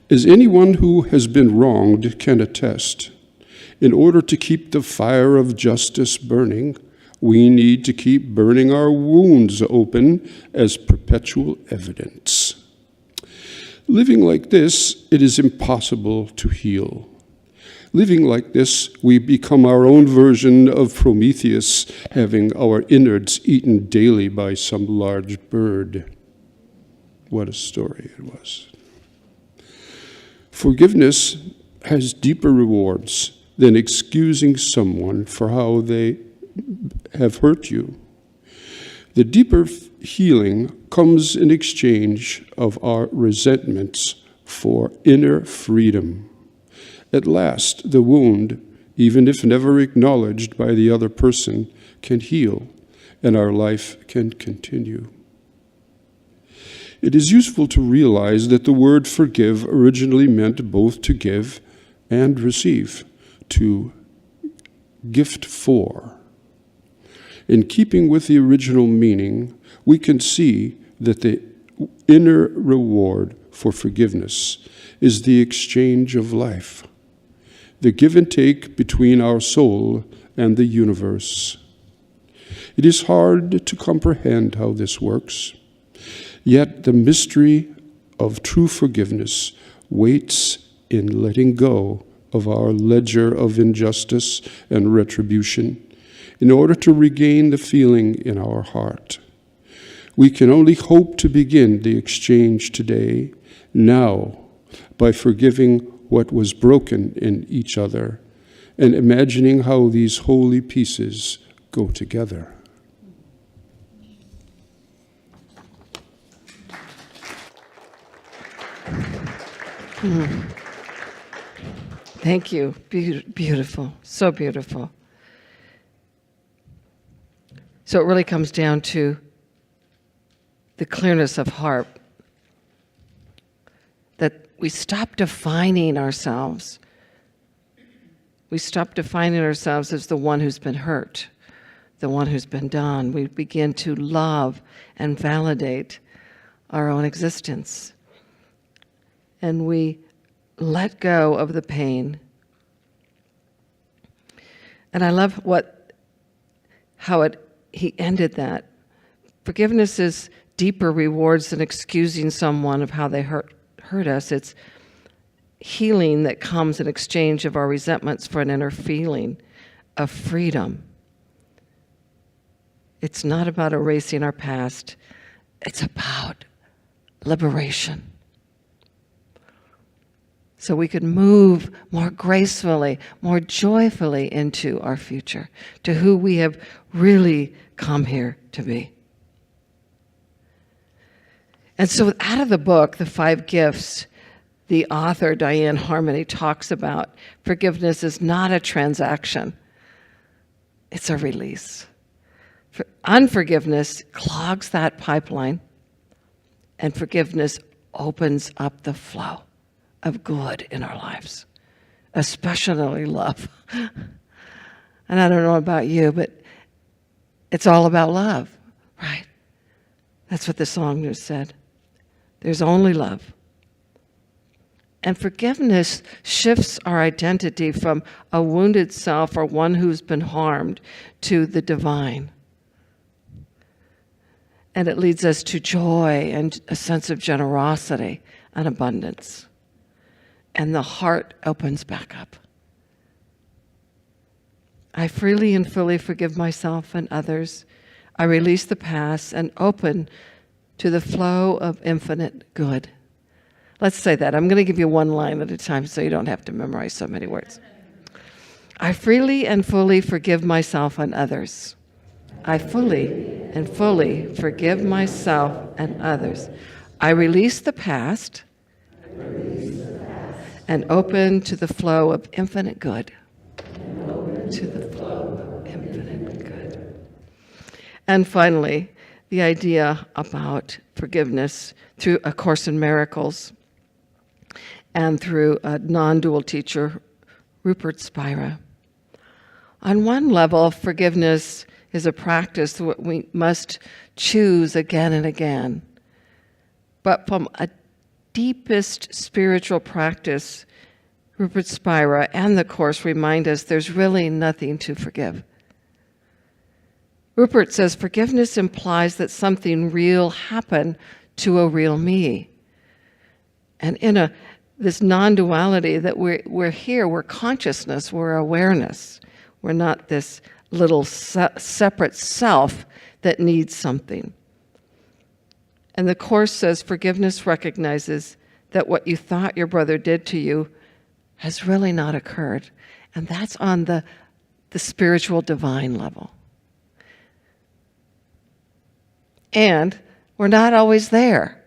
As anyone who has been wronged can attest, in order to keep the fire of justice burning, we need to keep burning our wounds open as perpetual evidence. Living like this, it is impossible to heal. Living like this, we become our own version of Prometheus, having our innards eaten daily by some large bird. What a story it was. Forgiveness has deeper rewards than excusing someone for how they have hurt you. The deeper healing comes in exchange of our resentments for inner freedom. At last, the wound, even if never acknowledged by the other person, can heal, and our life can continue. It is useful to realize that the word forgive originally meant both to give and receive, to gift for. In keeping with the original meaning, we can see that the inner reward for forgiveness is the exchange of life, the give and take between our soul and the universe. It is hard to comprehend how this works, yet the mystery of true forgiveness waits in letting go of our ledger of injustice and retribution in order to regain the feeling in our heart. We can only hope to begin the exchange today, now, by forgiving what was broken in each other and imagining how these holy pieces go together. Thank you. Beautiful. So beautiful. So it really comes down to the clearness of heart, that we stop defining ourselves. We stop defining ourselves as the one who's been hurt, the one who's been done. We begin to love and validate our own existence. And we let go of the pain. And I love how he ended that. Forgiveness is deeper rewards than excusing someone of how they hurt us. It's healing that comes in exchange of our resentments for an inner feeling of freedom. It's not about erasing our past. It's about liberation. So we could move more gracefully, more joyfully into our future, to who we have really come here to be. And so out of the book, The 5 Gifts, the author, Diane Harmony, talks about forgiveness is not a transaction. It's a release. Unforgiveness clogs that pipeline, and forgiveness opens up the flow of good in our lives, especially love. And I don't know about you, but it's all about love, right? That's what the song just said. There's only love. And forgiveness shifts our identity from a wounded self or one who's been harmed to the divine. And it leads us to joy and a sense of generosity and abundance. And the heart opens back up. I freely and fully forgive myself and others. I release the past and open to the flow of infinite good. Let's say that. I'm going to give you one line at a time so you don't have to memorize so many words. I freely and fully forgive myself and others. I fully and fully forgive myself and others. I release the past and open to the flow of infinite good. To the flow of infinite good. And finally, the idea about forgiveness through A Course in Miracles and through a non-dual teacher, Rupert Spira. On one level, forgiveness is a practice that we must choose again and again. But from a deepest spiritual practice, Rupert Spira and the Course remind us there's really nothing to forgive. Rupert says forgiveness implies that something real happened to a real me. And in this non-duality that we're here, we're consciousness, we're awareness. We're not this little separate self that needs something. And the Course says forgiveness recognizes that what you thought your brother did to you has really not occurred. And that's on the spiritual divine level. And we're not always there,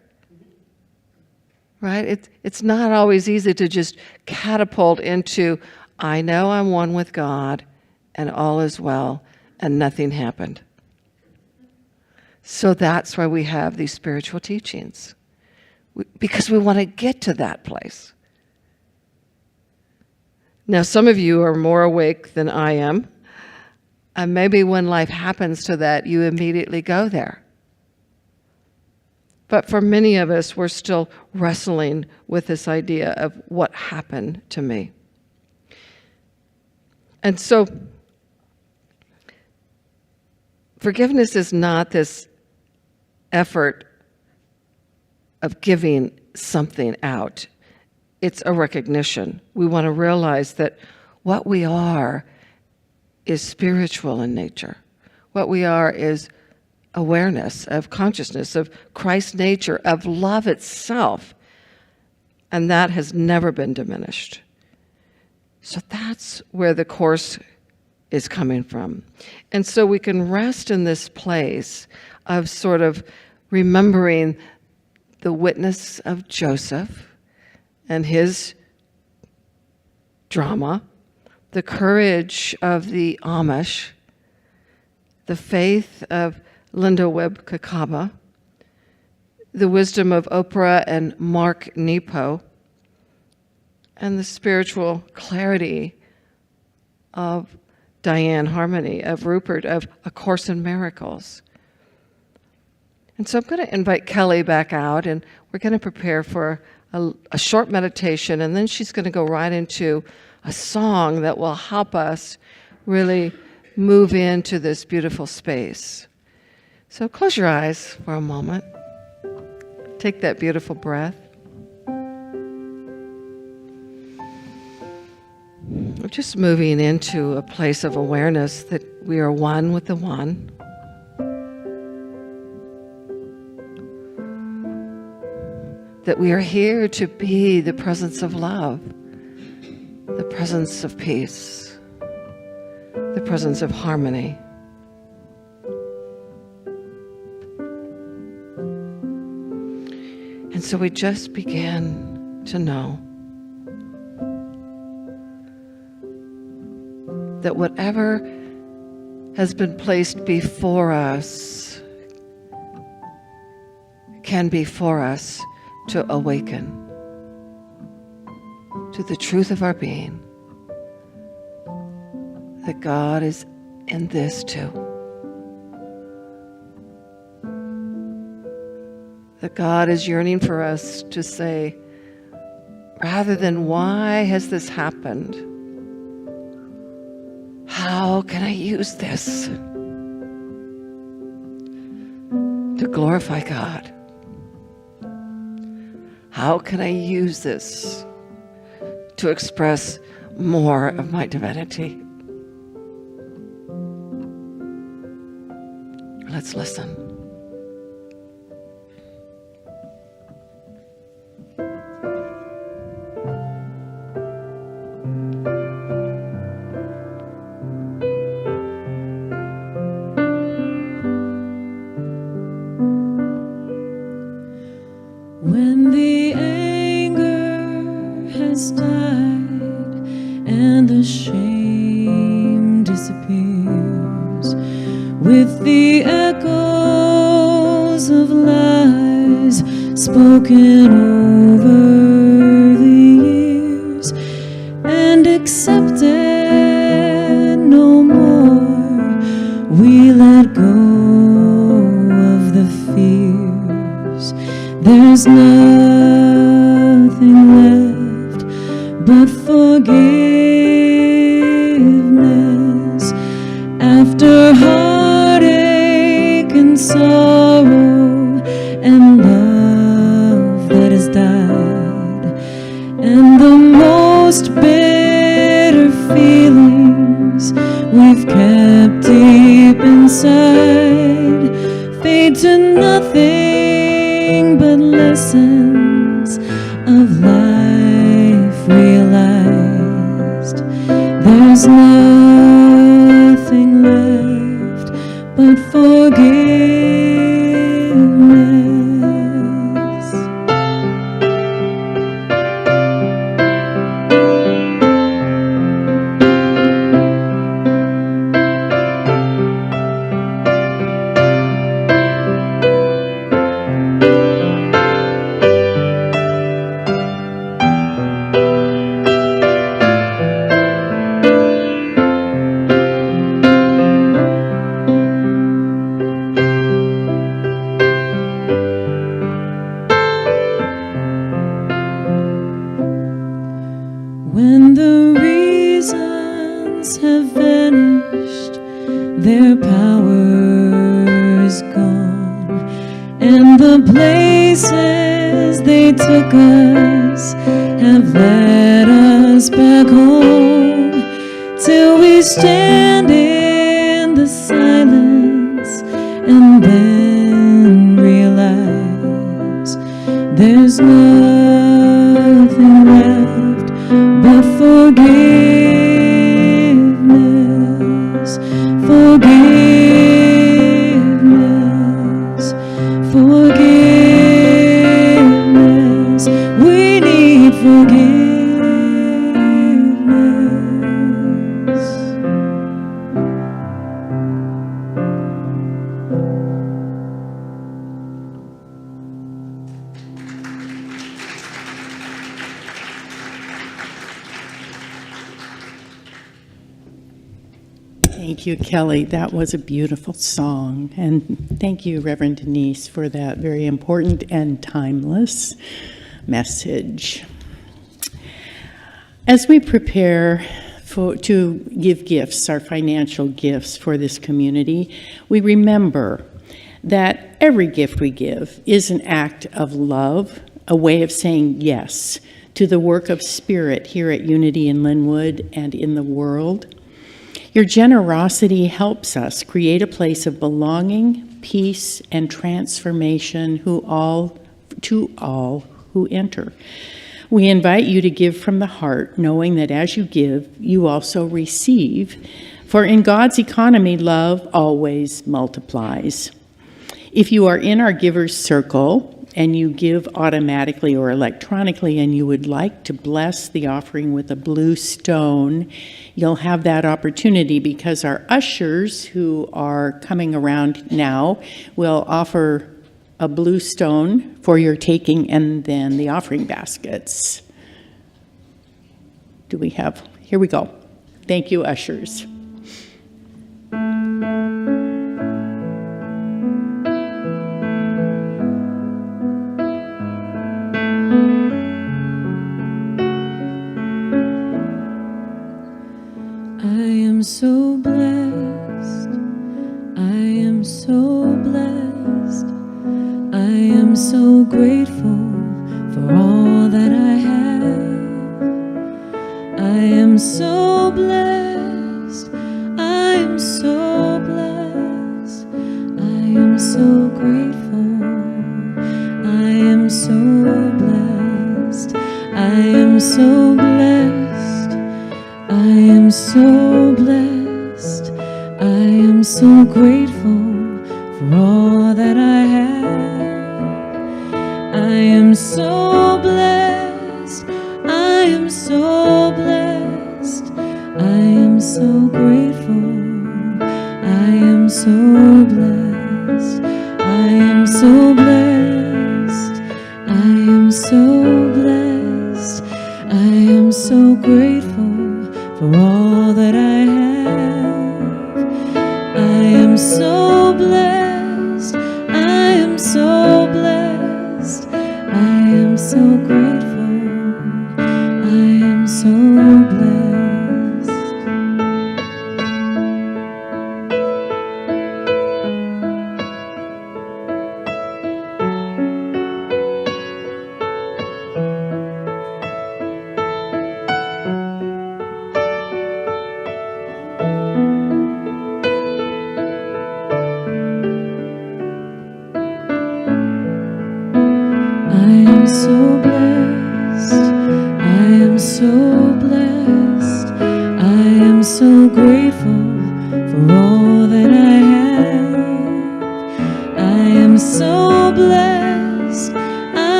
right? It's not always easy to just catapult into, I know I'm one with God and all is well and nothing happened. So that's why we have these spiritual teachings, because we want to get to that place. Now, some of you are more awake than I am, and maybe when life happens to that, you immediately go there. But for many of us, we're still wrestling with this idea of what happened to me. And so, forgiveness is not this effort of giving something out. It's a recognition. We want to realize that what we are is spiritual in nature. What we are is awareness of consciousness, of Christ's nature, of love itself. And that has never been diminished. So that's where the Course is coming from. And so we can rest in this place of sort of remembering the witness of Joseph and his drama, the courage of the Amish, the faith of Linda Webb Kakaba, the wisdom of Oprah and Mark Nepo, and the spiritual clarity of Diane Harmony, of Rupert, of A Course in Miracles. And so I'm going to invite Kelly back out, and we're going to prepare for a short meditation, and then she's going to go right into a song that will help us really move into this beautiful space. So close your eyes for a moment. Take that beautiful breath. We're just moving into a place of awareness that we are one with the One. That we are here to be the presence of love, the presence of peace, the presence of harmony. And so we just begin to know that whatever has been placed before us can be for us to awaken to the truth of our being, that God is in this too. That God is yearning for us to say, rather than why has this happened, how can I use this to glorify God? How can I use this to express more of my divinity? Let's listen. When the anger has died and the shame disappears, with the echoes of lies spoken over the years and accepted no more, we let go of the fears. There's nothing left but forgiveness after heartache and sorrow and love that has died, and the most bitter feelings we've kept deep inside fade to nothing but lessons of life realized. There's nothing left but forgiveness. When the reasons have vanished, their power is gone, and the places they took us have led us back home, till we stand in the silence and then realize there's nothing left but forgiveness, forgiveness, forgiveness. We need forgiveness. Thank you, Kelly. That was a beautiful song. And thank you, Reverend Denise, for that very important and timeless message. As we prepare to give gifts, our financial gifts for this community, we remember that every gift we give is an act of love, a way of saying yes to the work of Spirit here at Unity in Lynnwood and in the world. Your generosity helps us create a place of belonging, peace, and transformation to all who enter. We invite you to give from the heart, knowing that as you give, you also receive. For in God's economy, love always multiplies. If you are in our Givers Circle and you give automatically or electronically and you would like to bless the offering with a blue stone, you'll have that opportunity because our ushers who are coming around now will offer a blue stone for your taking and then the offering baskets. Here we go. Thank you, ushers. So blessed, I am so blessed, I am so grateful for all that I have. I am so blessed, I am so blessed, I am so grateful. I am so blessed, I am so blessed, I am so blessed, I am so grateful for all that I have. I am so blessed, I am so blessed, I am so grateful. I am so blessed, I am so blessed, I am so blessed, I am so grateful for all that I have. I am so blessed, I am so blessed, I am so grateful, I am so blessed.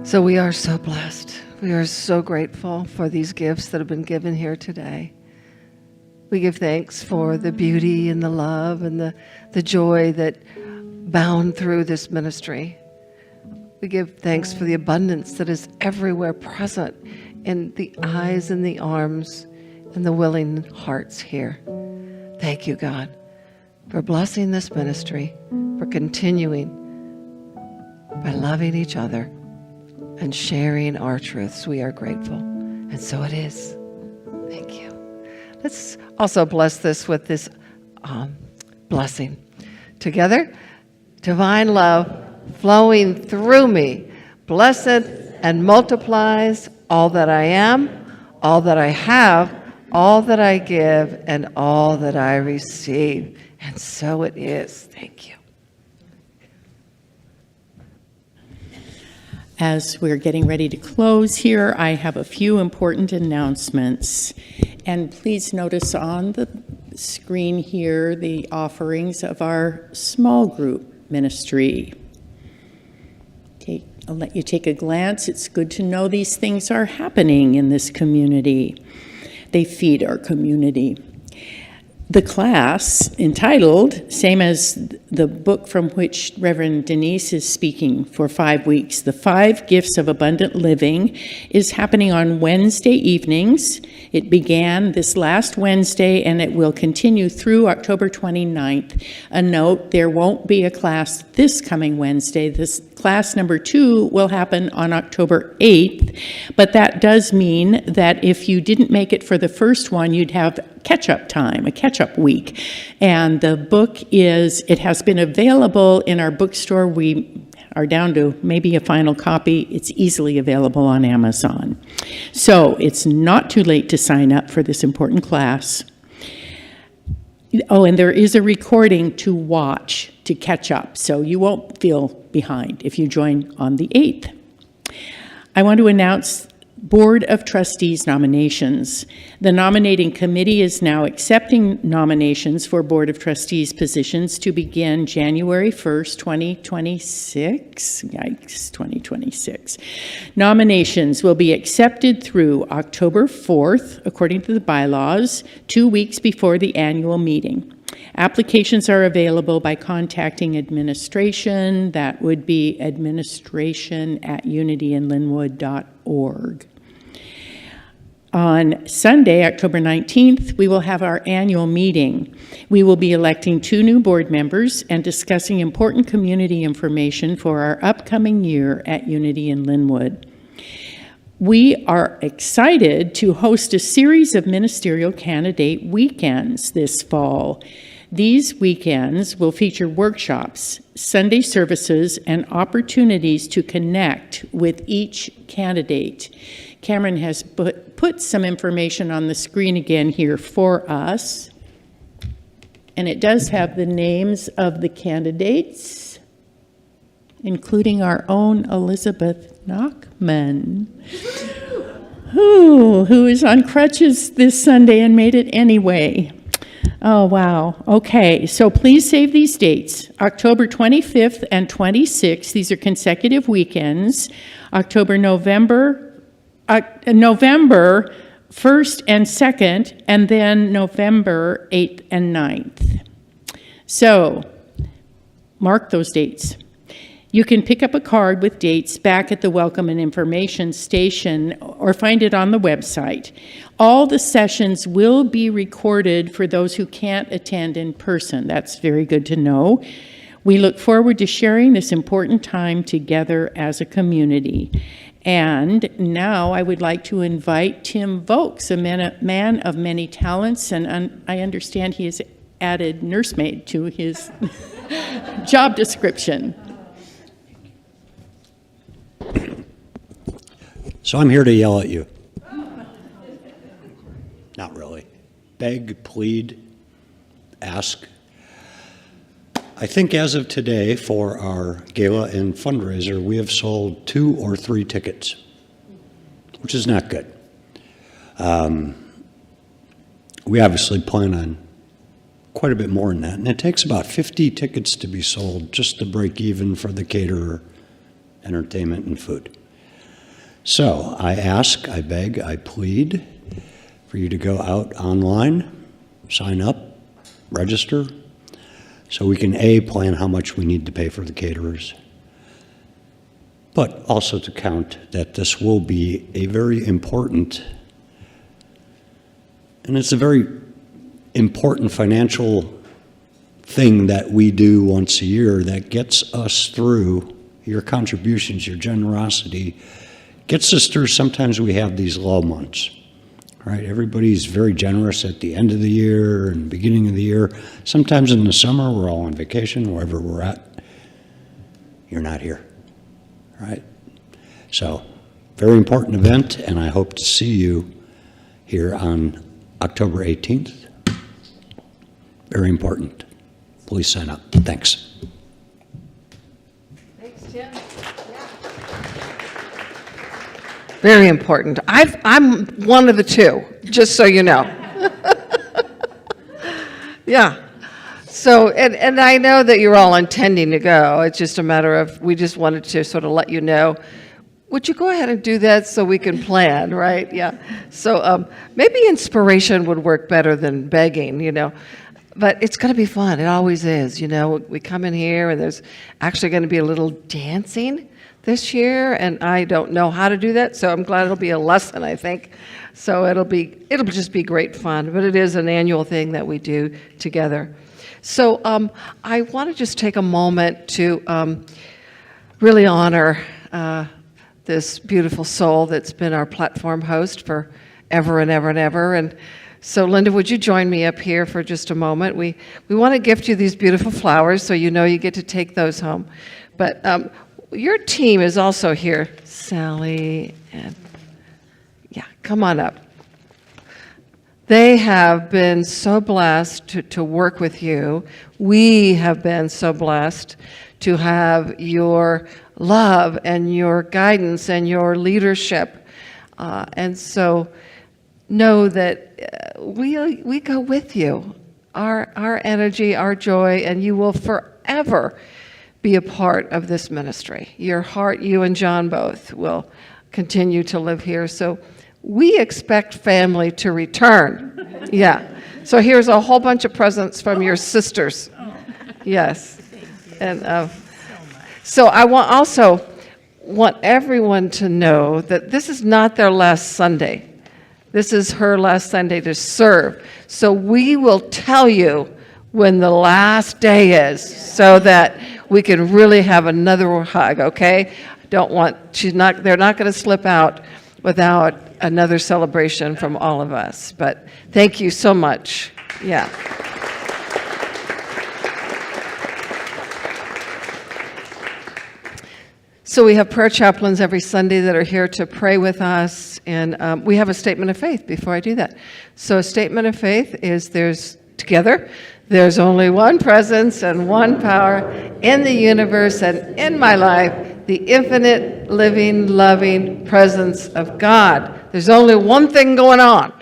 So we are so blessed. We are so grateful for these gifts that have been given here today. We give thanks for the beauty and the love and the joy that bound through this ministry. We give thanks for the abundance that is everywhere present in the eyes and the arms and the willing hearts here. Thank you, God, for blessing this ministry, for continuing by loving each other and sharing our truths. We are grateful. And so it is. Thank you. Let's also bless this with this blessing. Together, divine love flowing through me, blessed and multiplies all that I am, all that I have, all that I give, and all that I receive. And so it is. Thank you. As we're getting ready to close here, I have a few important announcements. And please notice on the screen here the offerings of our small group ministry. I'll let you take a glance. It's good to know these things are happening in this community. They feed our community. The class entitled, same as the book from which Reverend Denese is speaking for 5 weeks, The 5 Gifts of Abundant Living, is happening on Wednesday evenings. It began this last Wednesday and it will continue through October 29th. A note, there won't be a class this coming Wednesday. This class number 2 will happen on October 8th, but that does mean that if you didn't make it for the first one, you'd have catch-up time, a catch-up week. And the book it has been available in our bookstore. We are down to maybe a final copy. It's easily available on Amazon. So it's not too late to sign up for this important class. Oh, and there is a recording to watch to catch up, so you won't feel behind if you join on the 8th. I want to announce Board of Trustees nominations. The nominating committee is now accepting nominations for Board of Trustees positions to begin January 1st, 2026. Yikes, 2026. Nominations will be accepted through October 4th, according to the bylaws, 2 weeks before the annual meeting. Applications are available by contacting administration. That would be administration@unityinlynnwood.org. On Sunday, October 19th, we will have our annual meeting. We will be electing 2 new board members and discussing important community information for our upcoming year at Unity in Lynnwood. We are excited to host a series of ministerial candidate weekends this fall. These weekends will feature workshops, Sunday services, and opportunities to connect with each candidate. Cameron has put some information on the screen again here for us. And it does have the names of the candidates, including our own Elizabeth Nachman, who is on crutches this Sunday and made it anyway. Oh, wow. Okay, so please save these dates. October 25th and 26th, these are consecutive weekends. November 1st and 2nd, and then November 8th and 9th. So, mark those dates. You can pick up a card with dates back at the Welcome and Information Station or find it on the website. All the sessions will be recorded for those who can't attend in person. That's very good to know. We look forward to sharing this important time together as a community. And now I would like to invite Tim Vokes, a man of many talents, and I understand he has added nursemaid to his job description. So I'm here to yell at you. Not really. Beg, plead, ask. I think as of today, for our gala and fundraiser, we have sold 2 or 3 tickets, which is not good. We obviously plan on quite a bit more than that, and it takes about 50 tickets to be sold just to break even for the caterer, entertainment, and food. So I ask, I beg, I plead for you to go out online, sign up, register, so we can A, plan how much we need to pay for the caterers, but also to count that this will be a very important, and it's a very important financial thing that we do once a year that gets us through. Your contributions, your generosity gets us through. Sometimes we have these low months, right? Everybody's very generous at the end of the year and beginning of the year. Sometimes in the summer, we're all on vacation, wherever we're at. You're not here, right? So, very important event, and I hope to see you here on October 18th. Very important. Please sign up. Thanks. Thanks, Tim. Yeah. Very important. I'm one of the two, just so you know. Yeah. So, and I know that you're all intending to go. It's just a matter of, we just wanted to sort of let you know. Would you go ahead and do that so we can plan, right? Yeah. So maybe inspiration would work better than begging, you know. But it's going to be fun. It always is, you know. We come in here and there's actually going to be a little dancing this year, and I don't know how to do that, so I'm glad it'll be a lesson, I think. So it'll just be great fun, but it is an annual thing that we do together. So I want to just take a moment to really honor this beautiful soul that's been our platform host for ever and ever and ever. And so, Linda, would you join me up here for just a moment? We want to gift you these beautiful flowers, so you know you get to take those home. But your team is also here, Sally, and yeah, come on up. They have been so blessed to work with you. We have been so blessed to have your love and your guidance and your leadership. And so know that we go with you, our energy, our joy, and you will forever be a part of this ministry. Your heart, you and John both, will continue to live here. So we expect family to return. Yeah. So here's a whole bunch of presents from your sisters. Yes. And so I also want everyone to know that this is not their last Sunday. This is her last Sunday to serve. So we will tell you when the last day is so that we can really have another hug, okay? They're not going to slip out without another celebration from all of us. But thank you so much. Yeah. So we have prayer chaplains every Sunday that are here to pray with us, and we have a statement of faith before I do that. So a statement of faith is there's only one presence and one power in the universe and in my life, the infinite, living, loving presence of God. There's only one thing going on,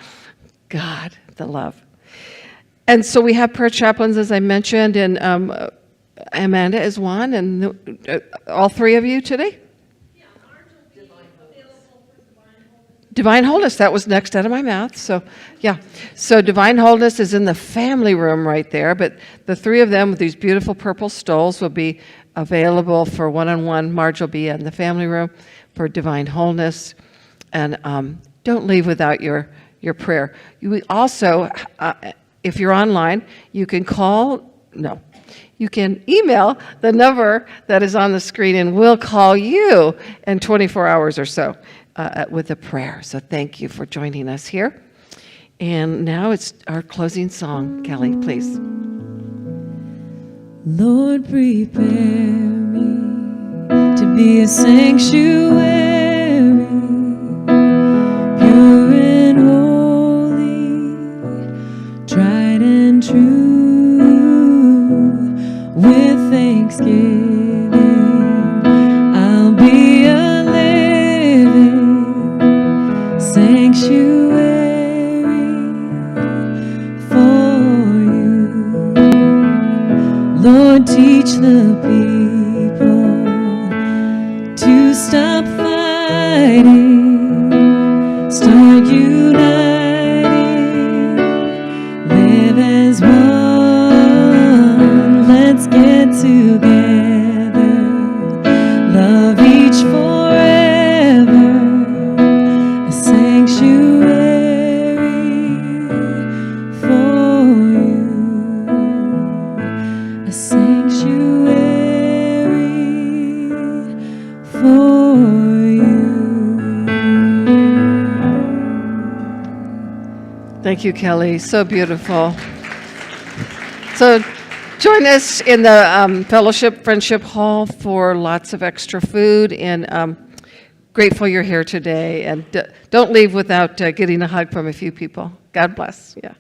God, the love. And so we have prayer chaplains, as I mentioned, and Amanda is one, and all three of you today? Yeah, Divine Wholeness, that was next out of my mouth. So, yeah. So Divine Wholeness is in the family room right there, but the three of them with these beautiful purple stoles will be available for one-on-one. Marge will be in the family room for Divine Wholeness. And don't leave without your prayer. You also, if you're online, you can you can email the number that is on the screen, and we'll call you in 24 hours or so with a prayer. So thank you for joining us here. And now it's our closing song. Kelly, please. Lord, prepare me to be a sanctuary, pure and holy, tried and true. With thanksgiving, I'll be a living sanctuary for you. Lord, teach the people to stop fighting, start uniting, live as one. Let's get together, love each forever, a sanctuary for you, a sanctuary for you. Thank you, Kelly. So beautiful. So join us in the Fellowship Friendship Hall for lots of extra food, and grateful you're here today. And don't leave without getting a hug from a few people. God bless. Yeah.